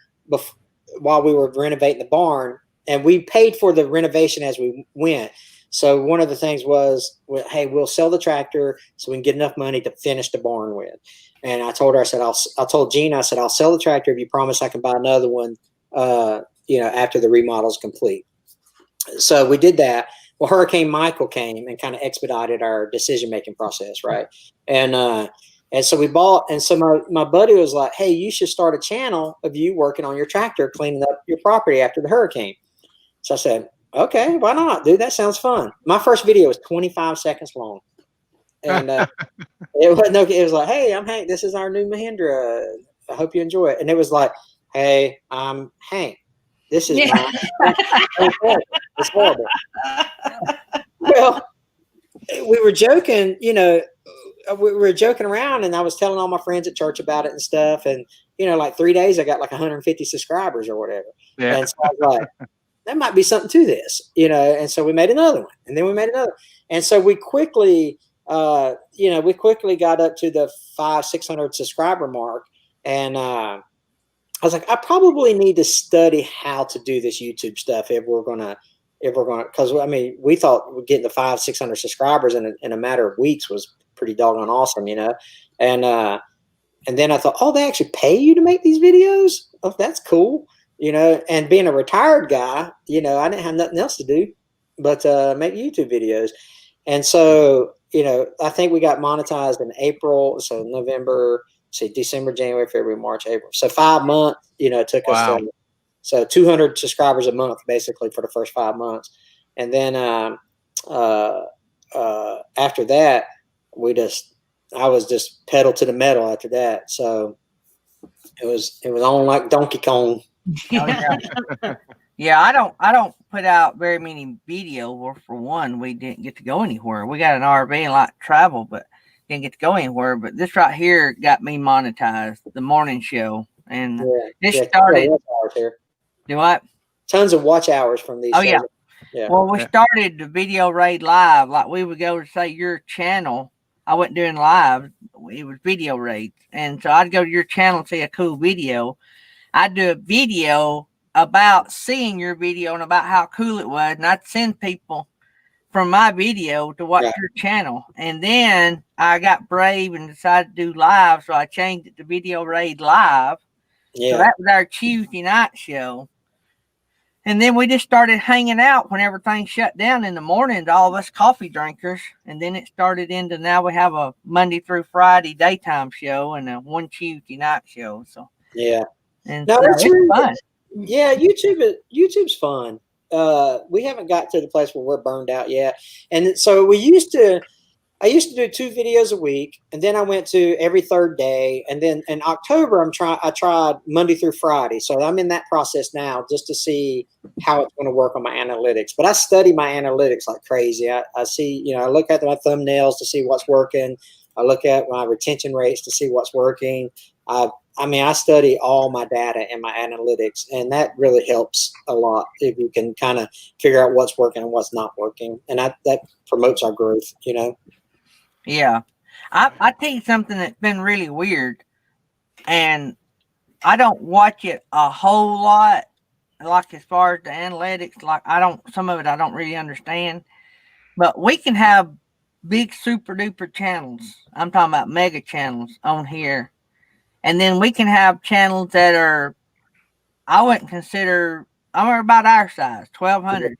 while we were renovating the barn, and we paid for the renovation as we went. So one of the things was, hey, we'll sell the tractor so we can get enough money to finish the barn with. And I told her, I told Gina, I said, "I'll sell the tractor if you promise I can buy another one, after the remodel's complete." So we did that. Well, Hurricane Michael came and kind of expedited our decision-making process, right? And so we bought, and so my buddy was like, "Hey, you should start a channel of you working on your tractor, cleaning up your property after the hurricane." So I said, "Okay, why not, dude? That sounds fun." My first video was 25 seconds long. And it was like, "Hey, I'm Hank. This is our new Mahindra. I hope you enjoy it." And it was like, "Hey, I'm Hank. This is it's horrible." Well, we were joking, we were joking around, and I was telling all my friends at church about it and stuff. And, like 3 days, I got like 150 subscribers or whatever. Yeah. And so I was like, there might be something to this, and so we made another one, and then we made another. And so we quickly, got up to the 500-600 subscriber mark. And, I was like, I probably need to study how to do this YouTube stuff if we're gonna, because I mean, we thought getting the 500-600 subscribers in a matter of weeks was pretty doggone awesome, and then I thought, oh, they actually pay you to make these videos? Oh, that's cool, And being a retired guy, I didn't have nothing else to do but make YouTube videos, and so I think we got monetized in April, so November. December, January, February, March, April. So 5 months, it took us so 200 subscribers a month, basically, for the first 5 months. And then after that, I was just pedal to the metal after that. So it was on like Donkey Kong. yeah. Yeah, I don't put out very many videos. Well, for one, we didn't get to go anywhere. We got an RV and like to travel, but didn't get to go anywhere. But this right here got me monetized, the morning show. And this started. Watch hours here. Do what? Tons of watch hours from these. Oh, yeah. Yeah. Well, we started the video raid live. Like we would go to say your channel. I wasn't doing live. It was video raids. And so I'd go to your channel and see a cool video. I'd do a video about seeing your video and about how cool it was. And I'd send people from my video to watch your channel. And then I got brave and decided to do live. So I changed it to Video Raid Live. Yeah. So that was our Tuesday night show. And then we just started hanging out when everything shut down in the mornings, all of us coffee drinkers. And then it started into now we have a Monday through Friday daytime show and a one Tuesday night show. So yeah. And no, it's fun. Yeah, YouTube's fun. We haven't got to the place where we're burned out yet. And so I used to do 2 videos a week, and then I went to every third day. And then in October, I tried Monday through Friday. So I'm in that process now just to see how it's going to work on my analytics. But I study my analytics like crazy. I see, I look at my thumbnails to see what's working. I look at my retention rates to see what's working. I study all my data and my analytics, and that really helps a lot if you can kind of figure out what's working and what's not working. And that promotes our growth, Yeah. I tell you something that's been really weird, and I don't watch it a whole lot, like as far as the analytics, some of it I don't really understand, but we can have big super duper channels. I'm talking about mega channels on here. And then we can have channels that are, I wouldn't consider, are about our size, 1,200.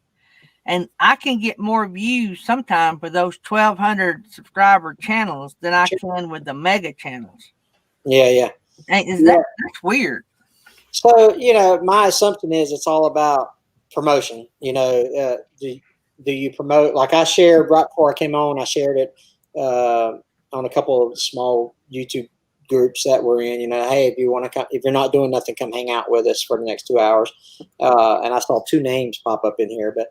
And I can get more views sometimes with those 1,200 subscriber channels than I can with the mega channels. Yeah. That's weird. So, my assumption is it's all about promotion. Do you promote, like I shared right before I came on, I shared it on a couple of small YouTube groups that we're in, hey, if you want to come, if you're not doing nothing, come hang out with us for the next 2 hours. And I saw 2 names pop up in here, but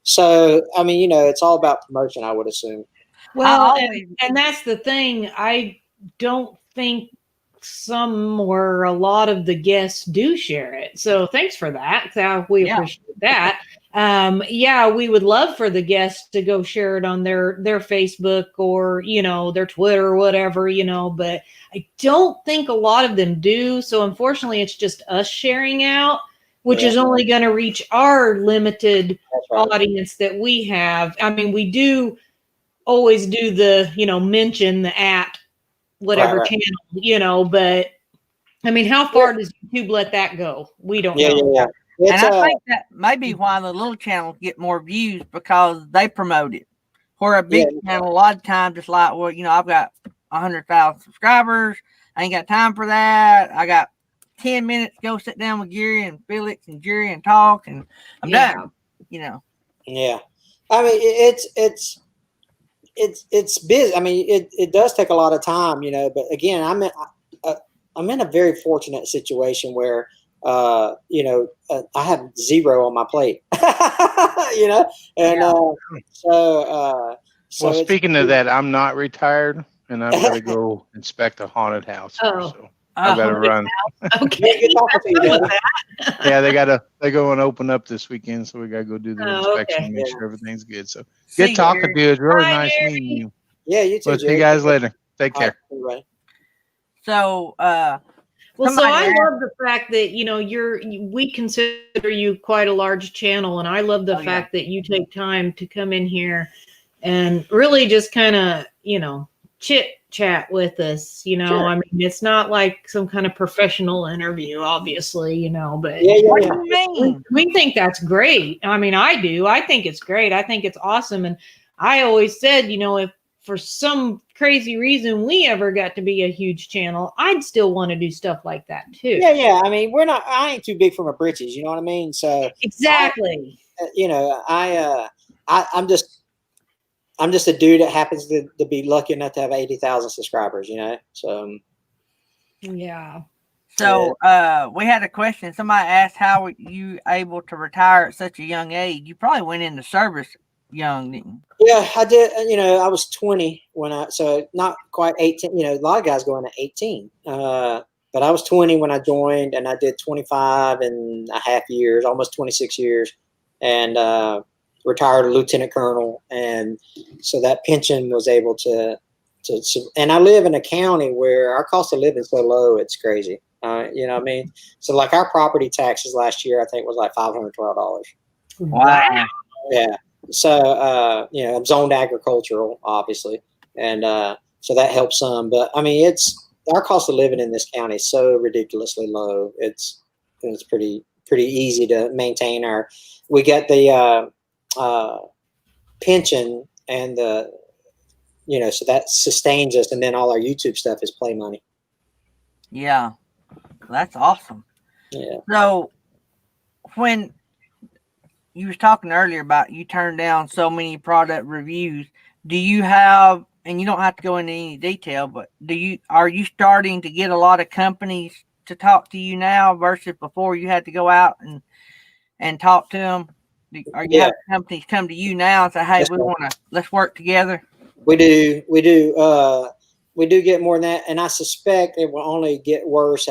so it's all about promotion, I would assume. Well, and that's the thing. I don't think some or a lot of the guests do share it. So thanks for that. We appreciate that. We would love for the guests to go share it on their Facebook or, their Twitter or whatever, but I don't think a lot of them do. So unfortunately, it's just us sharing out, which is only going to reach our limited audience that we have. I mean, we do always do the, mention the at whatever channel, but I mean, how far does YouTube let that go? We don't know. Yeah. And I think that may be why the little channels get more views because they promote it. Where a big channel, a lot of times it's like, well, I've got 100,000 subscribers. I ain't got time for that. I got 10 minutes to go sit down with Gary and Felix and Jerry and talk, and I'm done. Yeah. I mean, it's busy. I mean, it does take a lot of time, but again, I'm in a very fortunate situation where, I have 0 on my plate, so speaking of that, I'm not retired and I've got to go inspect a haunted house. So I better run. Okay. Yeah, they go and open up this weekend. So we got to go do the inspection and make sure everything's good. So good talking to you. It's really nice meeting you. Yeah, you too. We'll see you guys later. Take care. Right. So, so I love the fact that, we consider you quite a large channel. And I love the fact that you take time to come in here and really just kind of, chit chat with us. Sure. I mean, it's not like some kind of professional interview, obviously, but what do you mean? We think that's great. I mean, I do. I think it's great. I think it's awesome. And I always said, if for some crazy reason we ever got to be a huge channel, I'd still want to do stuff like that too. Yeah. I mean, I ain't too big for my britches, you know what I mean? So exactly. I'm just a dude that happens to be lucky enough to have 80,000 subscribers, So yeah. So we had a question. Somebody asked how were you able to retire at such a young age? You probably went into service young, didn't you? Yeah, I did. I was 20 so not quite 18. A lot of guys go in at 18. But I was 20 when I joined, and I did 25 and a half years, almost 26 years, and retired a lieutenant colonel. And so that pension was able to and I live in a county where our cost of living is so low, it's crazy. You know what I mean? So like our property taxes last year, I think was like $512. Wow. Yeah. So, I'm zoned agricultural, obviously. And so that helps some. But I mean, our cost of living in this county is so ridiculously low. It's pretty easy to maintain we get the pension and so that sustains us. And then all our YouTube stuff is play money. Yeah. That's awesome. Yeah. So when you was talking earlier about you turned down so many product reviews, do you have, and you don't have to go into any detail, but are you starting to get a lot of companies to talk to you now versus before you had to go out and talk to them? Are you having companies come to you now and say, hey, let's work together? We do. We do get more than that, and I suspect it will only get worse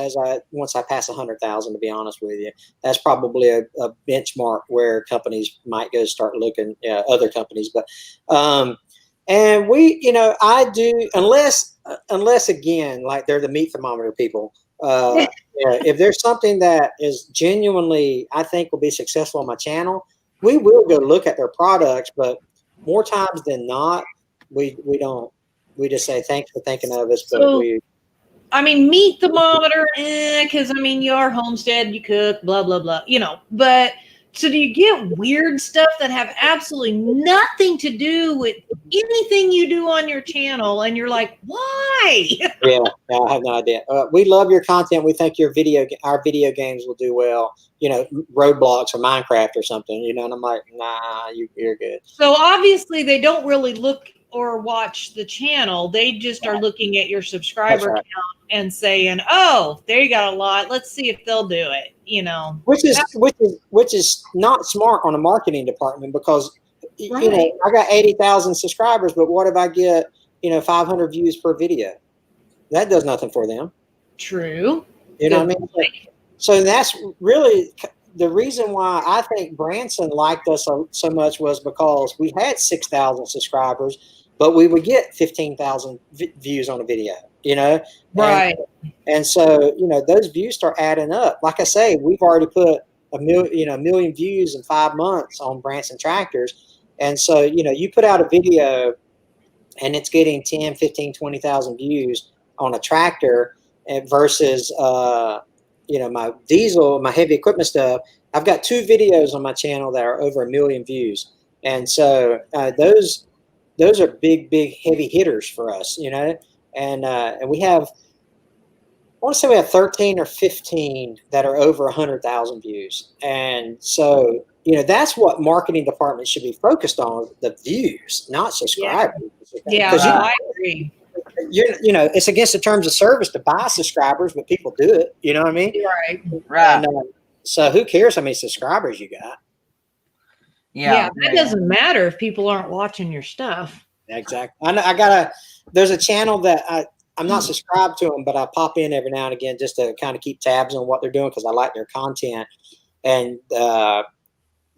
once I pass 100,000. To be honest with you, that's probably a benchmark where companies might go start looking. Other companies, but and I do unless again, like they're the meat thermometer people. If there's something that is genuinely, I think will be successful on my channel, we will go look at their products. But more times than not, we don't. We just say thanks for thinking of us, but meat thermometer, because you are homestead, you cook, blah blah blah, But so do you get weird stuff that have absolutely nothing to do with anything you do on your channel, and you're like, why? Yeah, I have no idea. We love your content. We think our video games will do well. Roblox or Minecraft or something. And I'm like, nah, you're good. So obviously they don't really look or watch the channel. They just are looking at your subscriber count and saying, oh, there you got a lot. Let's see if they'll do it, Which is not smart on a marketing department, because I got 80,000 subscribers, but what if I get 500 views per video? That does nothing for them. True. What I mean? So that's really the reason why I think Branson liked us so much, was because we had 6,000 subscribers, but we would get 15,000 views on a video, Right. And so, those views start adding up. Like I say, we've already put a million views in 5 months on Branson tractors. And so, you put out a video and it's getting 10, 15, 20,000 views on a tractor versus, my diesel, my heavy equipment stuff. I've got 2 videos on my channel that are over 1 million views. And so those are big, heavy hitters for us, and we have, I want to say we have 13 or 15 that are over 100,000 views. And so, that's what marketing departments should be focused on, the views, not subscribers. Yeah, I agree. It's against the terms of service to buy subscribers, but people do it. You know what I mean? Right. And, so who cares how many subscribers you got? Yeah, that doesn't matter if people aren't watching your stuff. Exactly. There's a channel that I'm not subscribed to them, but I pop in every now and again just to kind of keep tabs on what they're doing, because I like their content. And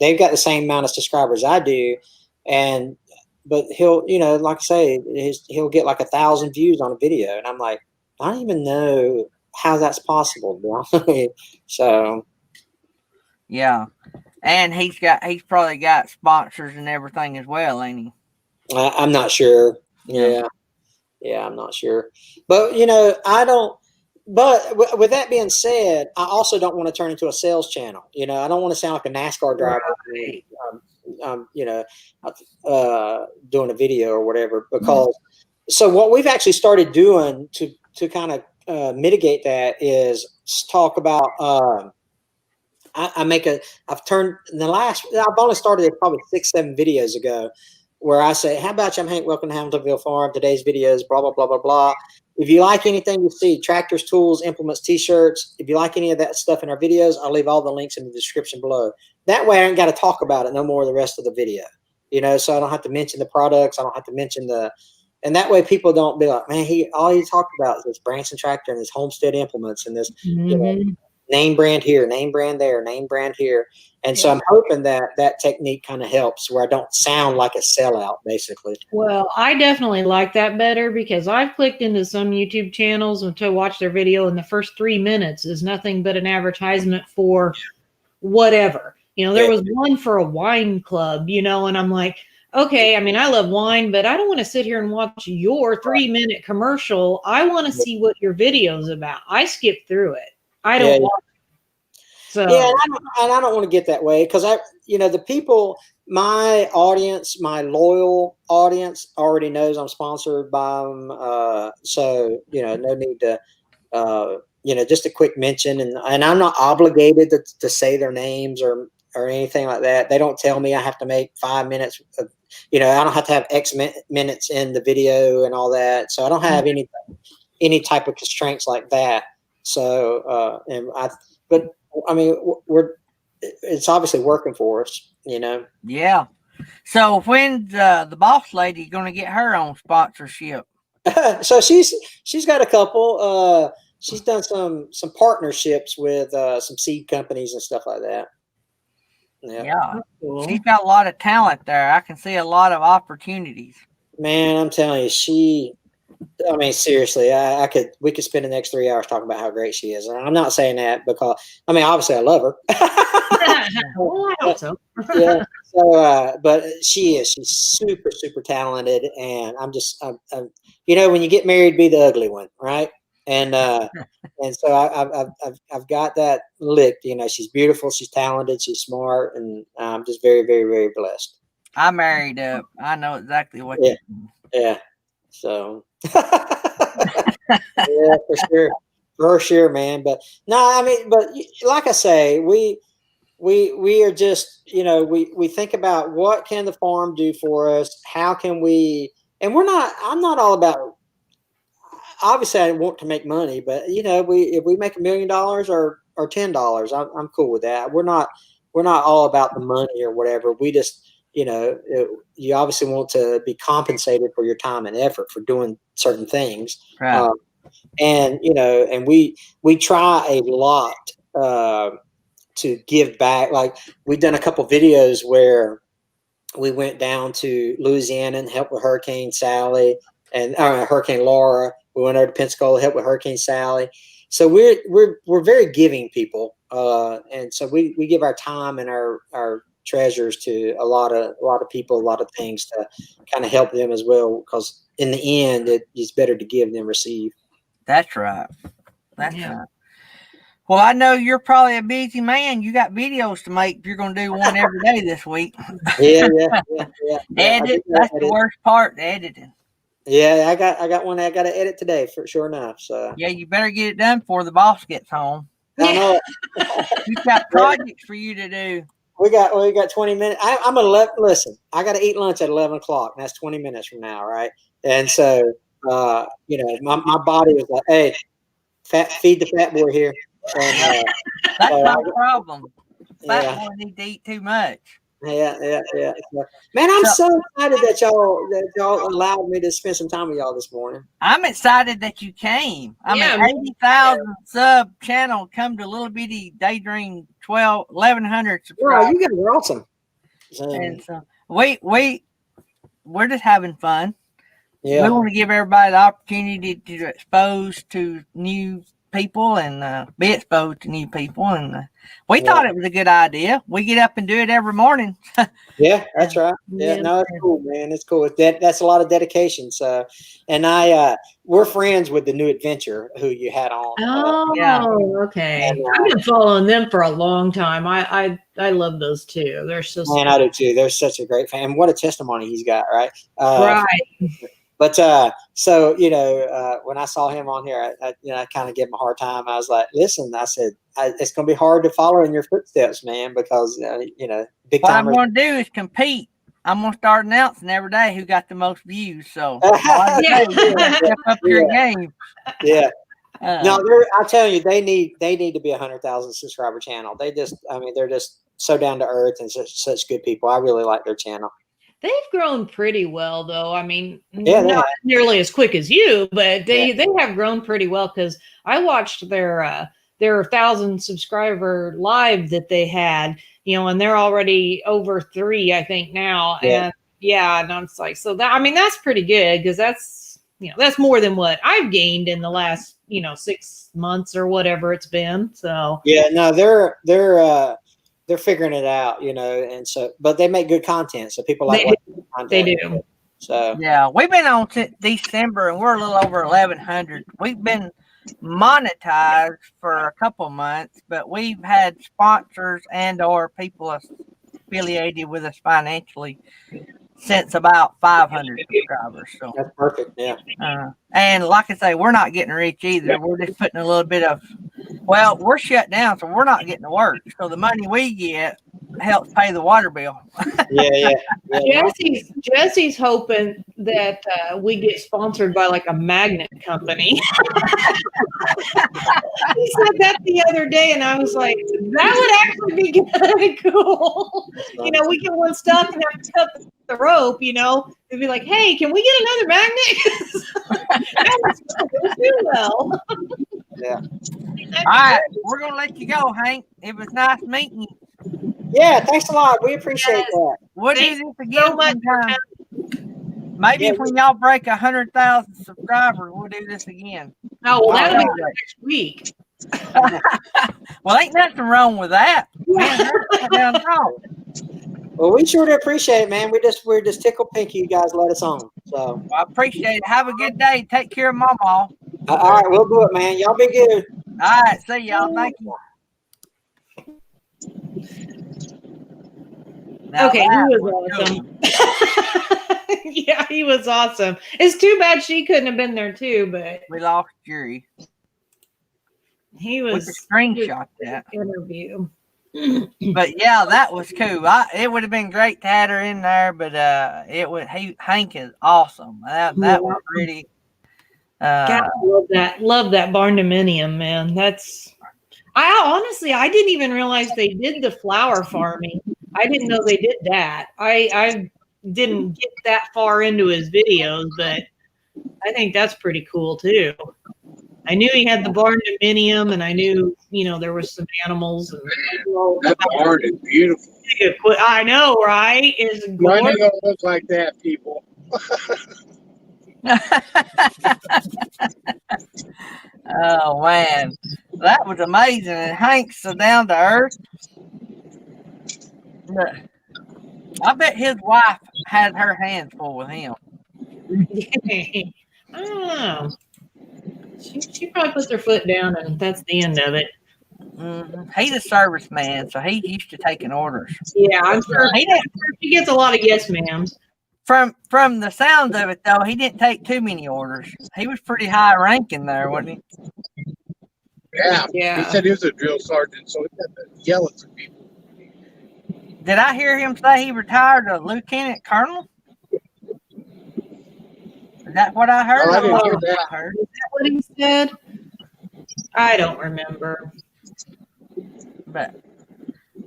they've got the same amount of subscribers I do. But he'll, like I say, he'll get like 1,000 views on a video. And I'm like, I don't even know how that's possible. So. Yeah. And he's probably got sponsors and everything as well, ain't he? I'm not sure. Yeah, I'm not sure. But I don't. But with that being said, I also don't want to turn into a sales channel. I don't want to sound like a NASCAR driver, doing a video or whatever. Because so what we've actually started doing to kind of mitigate that is talk about. I've only started probably 6-7 videos ago, where I say, how about you? I'm Hank, welcome to Hamiltonville Farm. Today's video is blah, blah, blah, blah, blah. if you like anything you see, tractors, tools, implements, t-shirts, if you like any of that stuff in our videos, I'll leave all the links in the description below. That way I ain't got to talk about it no more the rest of the video, you know, so I don't have to mention the products. I don't have to mention and that way people don't be like, man, all he talked about is this Branson tractor and this Homestead implements and this, you know, name brand here, name brand there, name brand here. And so I'm hoping that technique kind of helps where I don't sound like a sellout, basically. Well, I definitely like that better because I've clicked into some YouTube channels to watch their video, and the first 3 minutes is nothing but an advertisement for whatever. You know, there was one for a wine club, you know, and I'm like, okay, I mean, I love wine, but I don't want to sit here and watch your 3-minute commercial. I want to see what your video's about. I skip through it. I don't watch it. So yeah, and I don't want to get that way because the people, my audience, my loyal audience already knows I'm sponsored by them. So, you know, no need to, just a quick mention, and I'm not obligated to say their names or anything like that. They don't tell me I have to make 5 minutes of, I don't have to have X minutes in the video and all that. So I don't have any type of constraints like that. So, but I mean, it's obviously working for us, you know? Yeah. So when's the boss lady going to get her own sponsorship? So she's got a couple, she's done some partnerships with some seed companies and stuff like that. Yeah. Cool. She's got a lot of talent there. I can see a lot of opportunities. Man, I'm telling you, seriously, we could spend the next 3 hours talking about how great she is. And I'm not saying that because, obviously I love her. Well, I hope so. Yeah. So, but she's super, super talented. And I'm when you get married, be the ugly one, right? And so I've got that licked. You know, she's beautiful, she's talented, she's smart, and I'm just very, very, very blessed. I married up. I know exactly what. Yeah. So, yeah, for sure, man. But no, but like I say, we are just, we think about what can the farm do for us? How can we? And I'm not all about. Obviously, I want to make money, but if we make $1 million or $10, I'm cool with that. We're not all about the money or whatever. We just, you obviously want to be compensated for your time and effort for doing certain things, right. And we try a lot to give back. Like we've done a couple videos where we went down to Louisiana and helped with Hurricane Sally and Hurricane Laura. We went over to Pensacola, helped with Hurricane Sally. So we're very giving people, and so we give our time and our treasures to a lot of people, a lot of things to kind of help them as well. Because in the end, it's better to give than receive. That's right. That's right. Well, I know you're probably a busy man. You got videos to make. You're going to do one every day this week. Yeah. Edit. That's the worst part, the editing. Yeah, I got one I got to edit today for sure enough. So yeah, you better get it done before the boss gets home. I know. We've got projects for you to do. We got 20 minutes. I'm 11. Listen, I got to eat lunch at 11 o'clock. And that's 20 minutes from now, right? And so, my body was like, "Hey, feed the fat boy here." And, that's no problem. Fat boy need to eat too much. Yeah. Man, I'm so excited that y'all allowed me to spend some time with y'all this morning. I'm excited that you came. 80,000 sub channel come to little bitty Daydream 1100 subscribers. Wow, you guys are awesome. And so we're just having fun. Yeah. We want to give everybody the opportunity to expose to new people and be exposed to new people, and we thought it was a good idea. We get up and do it every morning. Yeah, that's right. Yeah, no, it's cool, man. It's cool. That's a lot of dedication. So, and we're friends with the New Adventure who you had on. Okay. I've been following them for a long time. I love those two. They're so man, I do too. They're such a great fan. What a testimony he's got, right? Right. But so when I saw him on here, I kind of gave him a hard time. I was like, "Listen," I said, "It's going to be hard to follow in your footsteps, man, because big what timers." I'm going to do is compete. I'm gonna start announcing every day who got the most views. So Yeah. step up your game. Yeah. No, Uh, I tell you, they need to be 100,000 subscriber channel. They're just so down to earth and such good people. I really like their channel. They've grown pretty well, though. I mean, Yeah, they not have. nearly as quick as you, but they have grown pretty well because I watched their 1,000 subscriber live that they had, and they're already over 3, I think now. Yeah. And I'm just like, so that, I mean, that's pretty good because that's more than what I've gained in the last 6 months or whatever it's been. So Yeah, no, they're figuring it out, and so, but they make good content, so people like watching content. they do. So yeah, we've been on since December, and we're a little over 1,100. We've been monetized for a couple months, but we've had sponsors and/or people affiliated with us financially since about 500 subscribers. So, that's perfect. Yeah. and like I say, we're not getting rich either. We're just putting a little bit of, well, we're shut down, so we're not getting to work. So the money we get helps pay the water bill. Yeah. Jesse's hoping that we get sponsored by like a magnet company. He said that the other day, and I was like, that would actually be kind of cool. We get one stuck and have to cut the rope. They'd be like, hey, can we get another magnet? That would do well. Yeah. All right, we're gonna let you go, Hank. It was nice meeting you. Yeah, thanks a lot. We appreciate that. We'll do Thanks this again so much. sometime. Maybe when y'all break 100,000 subscribers, we'll do this again. Oh, well, that'll be Wow. next week. Well, ain't nothing wrong with that. Man, sit down and talk. Well, we sure do appreciate it, man. We're just tickled pinky you guys let us on. So Well, I appreciate it. Have a good day. Take care of Mama. All all right, we'll do it, man. Y'all be good. right, see y'all. Thank you. Now Okay, he that was awesome. cool. Yeah, he was awesome. It's too bad she couldn't have been there too, but We lost Jury. he We was could screenshot that. interview. But yeah, that was cool. It would have been great to have her in there, but Hank is awesome. That was really God, love that barn dominium, man. I didn't even realize they did the flower farming. I didn't know they did that. I didn't get that far into his videos, but I think that's pretty cool too. I knew he had the barn dominium, and I knew there was some animals. And that barn is beautiful. I know, right? It's Mine gorgeous. don't look like that, people. Oh man, that was amazing. And Hank's so down to earth. Look, I bet his wife had her hands full with him. I don't know. She probably puts her foot down, and that's the end of it. He's a serviceman, so he's used to taking orders. Yeah, I'm sure she gets a lot of yes, ma'ams. From the sounds of it, though, he didn't take too many orders. He was pretty high ranking there, wasn't he? Yeah. He said he was a drill sergeant, so he had to yell at some people. Did I hear him say he retired a lieutenant colonel? Is that what I heard? Oh, I didn't Or hear what that. I heard? Is that what he said? I don't remember. But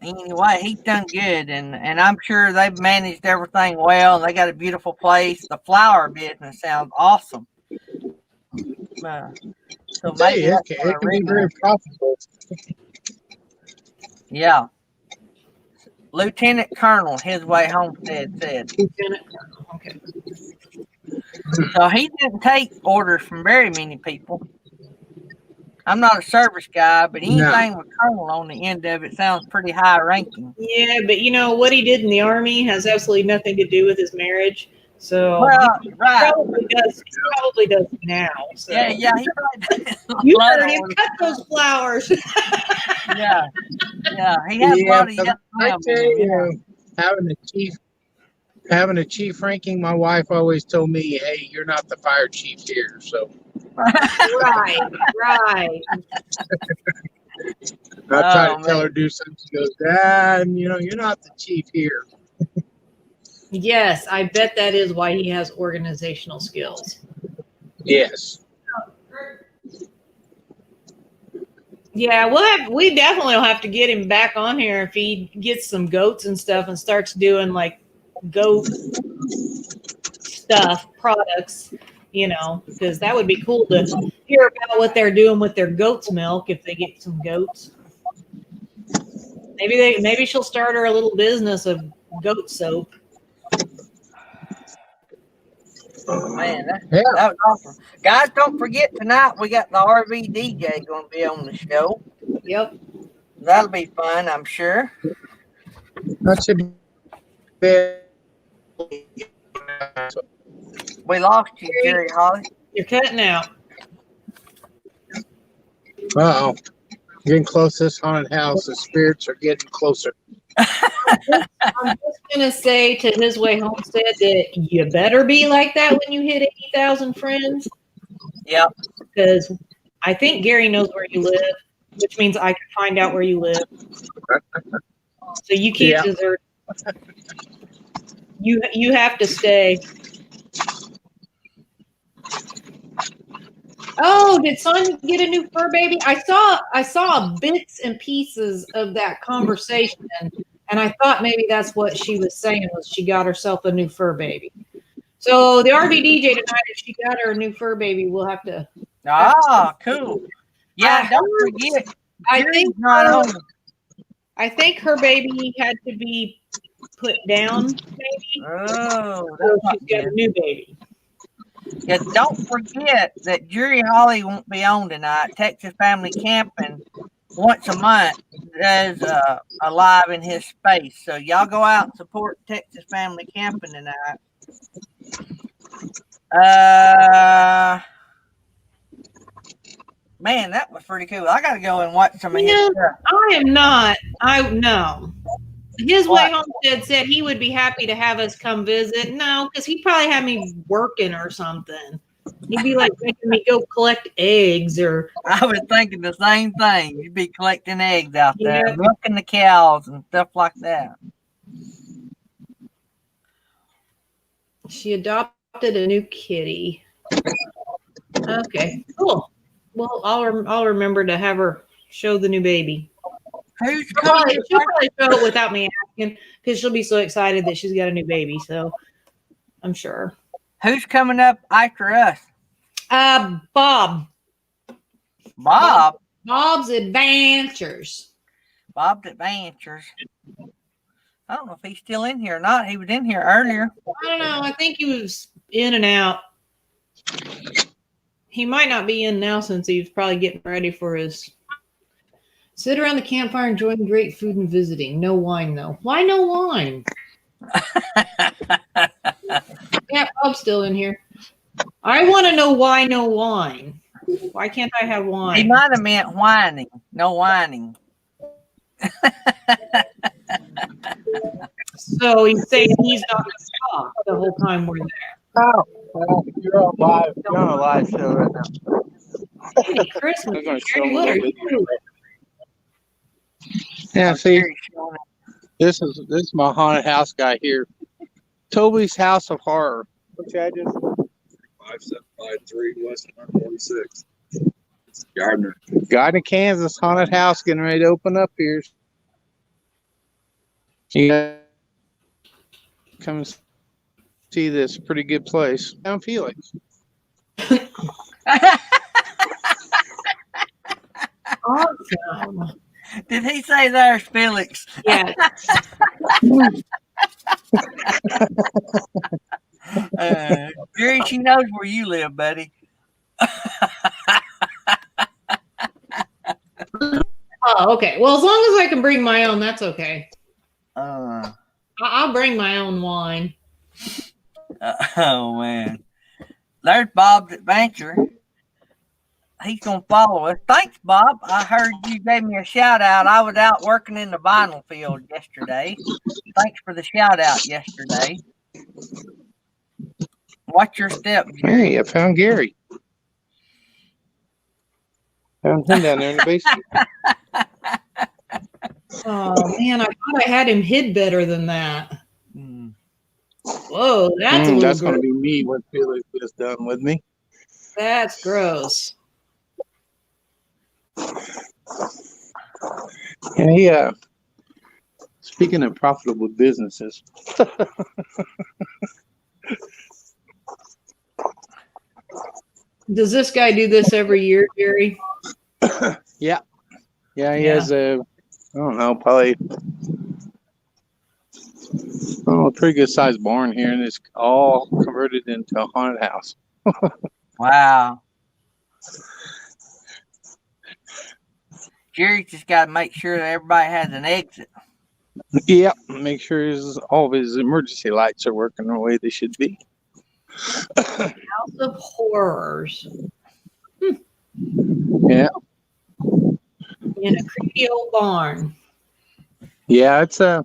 anyway, he's done good, and I'm sure they've managed everything well. They got a beautiful place. The flower business sounds awesome. So maybe It that's can be very profitable. Yeah. Lieutenant Colonel, his way homestead said. Lieutenant Colonel. Okay. So he didn't take orders from very many people. I'm not a service guy, but anything with Colonel on the end of it sounds pretty high ranking. Yeah, but what he did in the Army has absolutely nothing to do with his marriage. So Well, he right. probably does now. So. Yeah, he probably does. You heard him cut those flowers. Yeah. He has a lot of yes I ma'am. tell you, having a chief ranking, my wife always told me, "Hey, you're not the fire chief here." So Right. I try to tell her to do something. She goes, you're not the chief here." Yes, I bet that is why he has organizational skills. Yes. Yeah, we definitely will have to get him back on here if he gets some goats and stuff and starts doing like goat stuff, products, because that would be cool to hear about what they're doing with their goat's milk if they get some goats. Maybe she'll start her a little business of goat soap. Man, that was awesome. Guys, don't forget tonight we got the RV DJ going to be on the show. Yep. That'll be fun, I'm sure. That should be. We lost you, Jerry Holly. You're cutting out. Uh-oh. Getting close to this haunted house. The spirits are getting closer. I'm just going to say to His Way Homestead that you better be like that when you hit 80,000 friends. Yep. Because I think Gary knows where you live, which means I can find out where you live. So you can't desert. You have to stay. Oh, did Sonya get a new fur baby? I saw bits and pieces of that conversation, and I thought maybe that's what she was saying was she got herself a new fur baby. So the RV DJ tonight, if she got her a new fur baby, we'll have to. Cool. Yeah, don't forget. I I think her baby had to be put down, maybe. Oh, So she's got a new baby. Yeah, don't forget that Jerry Holly won't be on tonight. Texas Family Camping once a month does a live in his space. So y'all go out and support Texas Family Camping tonight. Man, that was pretty cool. I gotta go and watch some of his stuff. I am not. No. His Way Homestead said he would be happy to have us come visit. No, because he'd probably have me working or something. He'd be like making me go collect eggs or. I was thinking the same thing. You'd be collecting eggs out there, Yeah. milking the cows and stuff like that. She adopted a new kitty. Okay, cool. Well, I'll remember to have her show the new baby. Who's She'll coming? probably show it without me asking because she'll be so excited that she's got a new baby. So I'm sure. Who's coming up after us? Bob. Bob. Bob's Adventures. Bob's Adventures. I don't know if he's still in here or not. He was in here earlier. I don't know. I think he was in and out. He might not be in now since he's probably getting ready for his. Sit around the campfire enjoying great food and visiting. No wine, though. Why no wine? Yeah, Bob's still in here. I want to know why no wine. Why can't I have He wine? might have meant whining. No whining. So he's saying he's not going to stop the whole time we're there. Oh, well, you're on live. You're on a live show right now. Hey, Christmas. They're gonna show Jerry, me what a are you video. doing? Yeah, see, this is my haunted house guy here. Toby's House of Horror. Which address? 5753 West 146. Gardner. Gardner, Kansas haunted house getting ready to open up here. Yeah, come see this pretty good place. I'm Felix. Awesome. Did he say there's Felix? Yeah. Jerry, she knows where you live, buddy. Oh, okay. Well, as long as I can bring my own, that's okay. Uh, I'll bring my own wine. oh, man. There's Bob's Adventure. He's going to follow us. Thanks, Bob. I heard you gave me a shout out. I was out working in the vinyl field yesterday. Thanks for the shout out yesterday. Watch your step, Jerry. Hey, I found Gary. Found him down there in the basement. Oh man, I thought I had him hid better than that. Hmm. Whoa, that's a little That's going to gross. be me when Felix is done with me. That's gross. And he, speaking of profitable businesses, Does this guy do this every year, Jerry? yeah, he Yeah. has I don't know, probably a pretty good sized barn here, and it's all converted into a haunted house. Wow. Jerry just got to make sure that everybody has an exit. Yep, make sure all of his emergency lights are working the way they should be. House of Horrors. Yeah, In a creepy old barn. yeah, it's I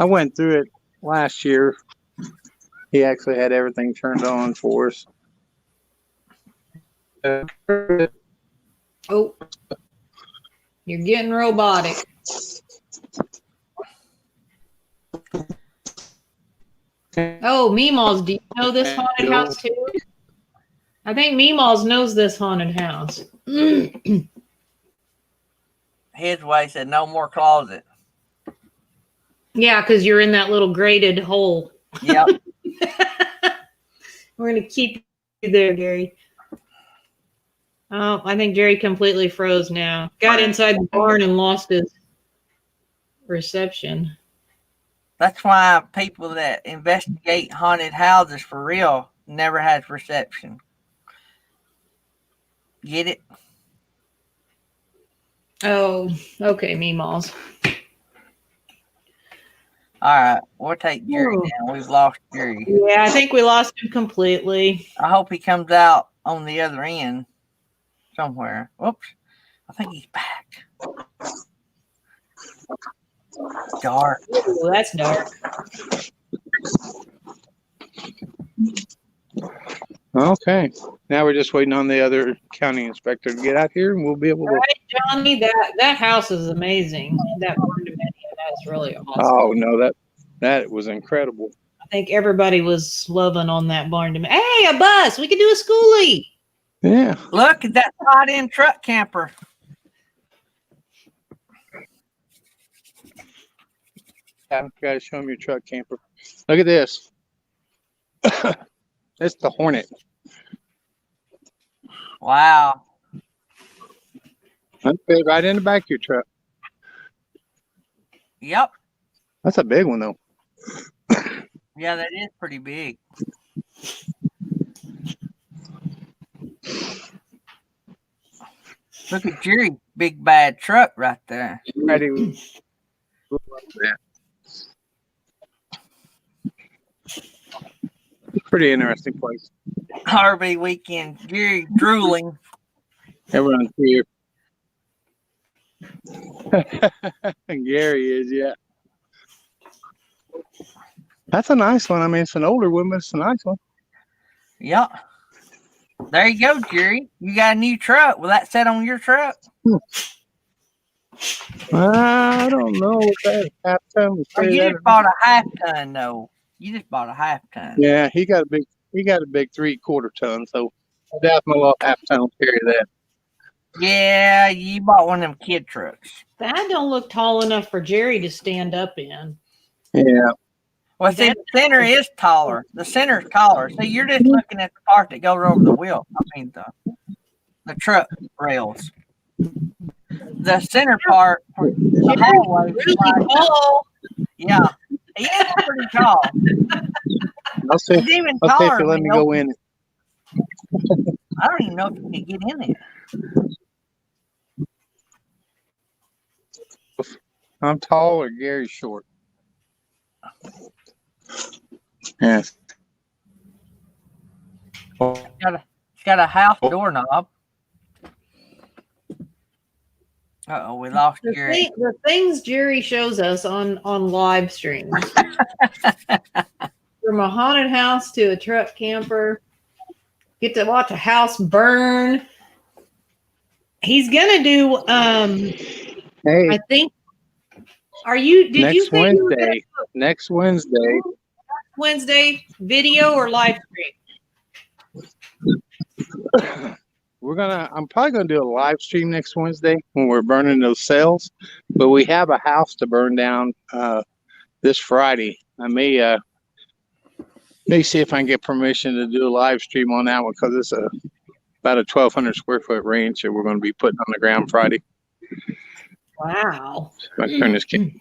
went through it last year. He actually had everything turned on for us. Oh, you're getting robotic. Oh, Meemaws, do you know this haunted house too? I think Meemaws knows this haunted house. His way said no more closet. Yeah, because you're in that little grated hole. Yep. We're going to keep you there, Gary. Oh, I think Jerry completely froze now. Got inside the barn and lost his reception. That's why people that investigate haunted houses for real never has reception. Get it? Oh, okay, Meemaws. All right, we'll take Jerry down. We've lost Jerry. Yeah, I think we lost him completely. I hope he comes out on the other end somewhere. Whoops. I think he's back. Dark. Ooh, that's dark. Okay, now we're just waiting on the other county inspector to get out here, and we'll be able to. Right, Johnny, that house is amazing. That barn dominion, that's really awesome. Oh no, that was incredible. I think everybody was loving on that barn dominion. Hey, a bus! We could do a schoolie. Yeah. Look at that hot-end truck camper. You gotta show him your truck camper. Look at this. It's the Hornet. Wow. That fit right in the back of your truck. Yep. That's a big one though. Yeah, that is pretty big. Look at Jerry's big bad truck right there. Ready. Pretty interesting place. RV weekend. Jerry drooling. Everyone's here. Gary is, yeah. That's a nice one. I mean, it's an older one, but it's a nice one. Yep. There you go, Jerry. You got a new truck. Will that set on your truck? I don't know what that half ton. Or you just bought a half ton, though. You just bought a half ton. Yeah, he got a big 3/4 ton, so I doubt my little half ton will carry that. Yeah, you bought one of them kid trucks. That don't look tall enough for Jerry to stand up in. Yeah. Well, see, the center is taller. The center's taller. So you're just looking at the part that goes over the wheel. I mean, the truck rails. The center part, the hallway, Really tall. yeah, he is pretty tall. I'll see. He's even I'll see if taller. you let me go in. I don't even know if you can get in there. I'm tall or Gary's short. Yes. It's got a house doorknob. Uh-oh, we lost Jerry. The things Jerry shows us on live streams. From a haunted house to a truck camper. Get to watch a house burn. He's gonna do Hey, I think did you next say you were Wednesday. Next Wednesday. Wednesday? Video or live stream? I'm probably gonna do a live stream next Wednesday when we're burning those cells. But we have a house to burn down this Friday. I may see if I can get permission to do a live stream on that one because it's about a 1,200 square foot range that we're going to be putting on the ground Friday. Wow. So I turn this camera.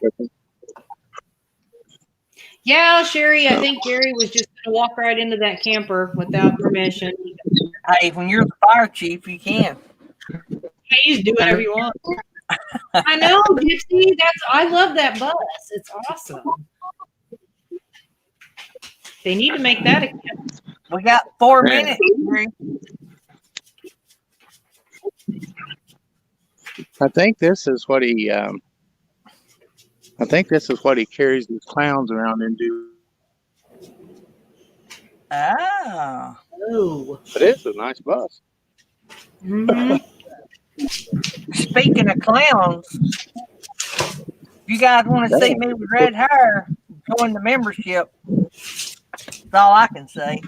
Yeah, Sherry, I think Gary was just going to walk right into that camper without permission. Hey, when you're the fire chief, you can. Yeah, you just do whatever you want. I know, Gypsy. I love that bus. It's awesome. They need to make that a camper. We got 4 minutes. I think this is what he carries these clowns around into. Oh. Oh. But it's a nice bus. Mm-hmm. Speaking of clowns, you guys want to see me with red hair, join the membership. That's all I can say.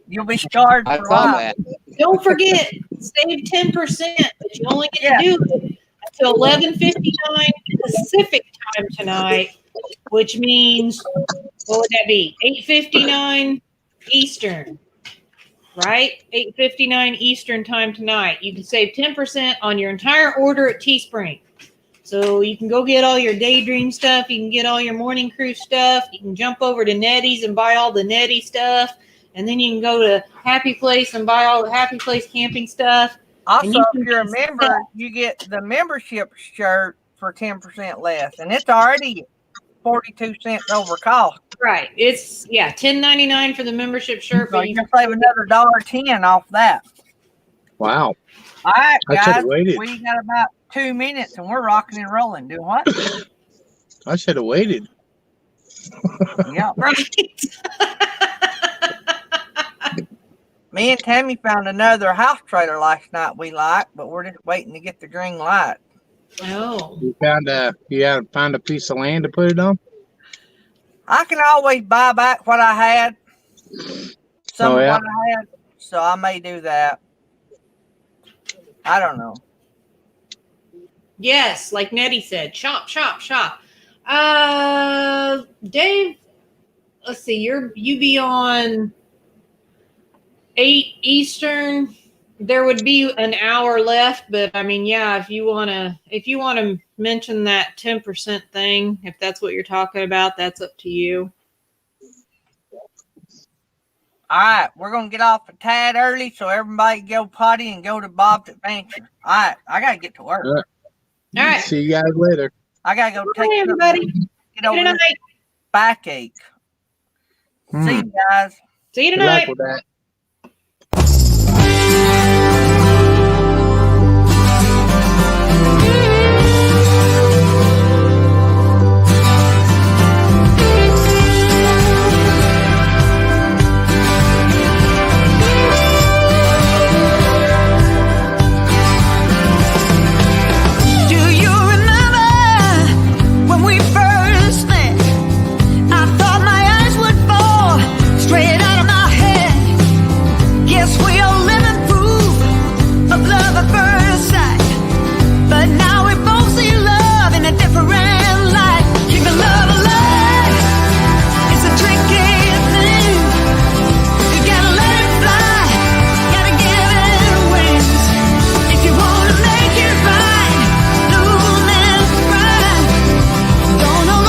You'll be scarred for life. Don't forget, save 10%, but you only get to do it until 11:59 Pacific time tonight, which means, what would that be? 8:59 Eastern, right? 8:59 Eastern time tonight. You can save 10% on your entire order at Teespring. So you can go get all your Daydream stuff. You can get all your Morning Cruise stuff. You can jump over to Nettie's and buy all the Nettie stuff. And then you can go to Happy Place and buy all the Happy Place camping stuff. Also, if you're a member, you get the membership shirt for 10% less. And it's already 42 cents over cost. Right. It's, $10.99 for the membership shirt. So But you can save another $1.10 off that. Wow. All right, I guys. should've waited. We got about 2 minutes and we're rocking and rolling. Do what? I should have waited. Yeah. Right. Me and Tammy found another house trailer last night we liked, but we're just waiting to get the green light. Oh. You had to find a piece of land to put it on? I can always buy back what I had. Some of what I had. So I may do that. I don't know. Yes, like Nettie said, shop. Dave, let's see, you be on 8 Eastern. There would be an hour left, but I mean, if you wanna mention that 10% thing, if that's what you're talking about, that's up to you. All right, we're gonna get off a tad early so everybody go potty and go to Bob's Adventure. All right, I gotta get to work. All right. See you guys later. I gotta go take everybody. Get over this backache. See you guys. See you Good luck tonight. with that.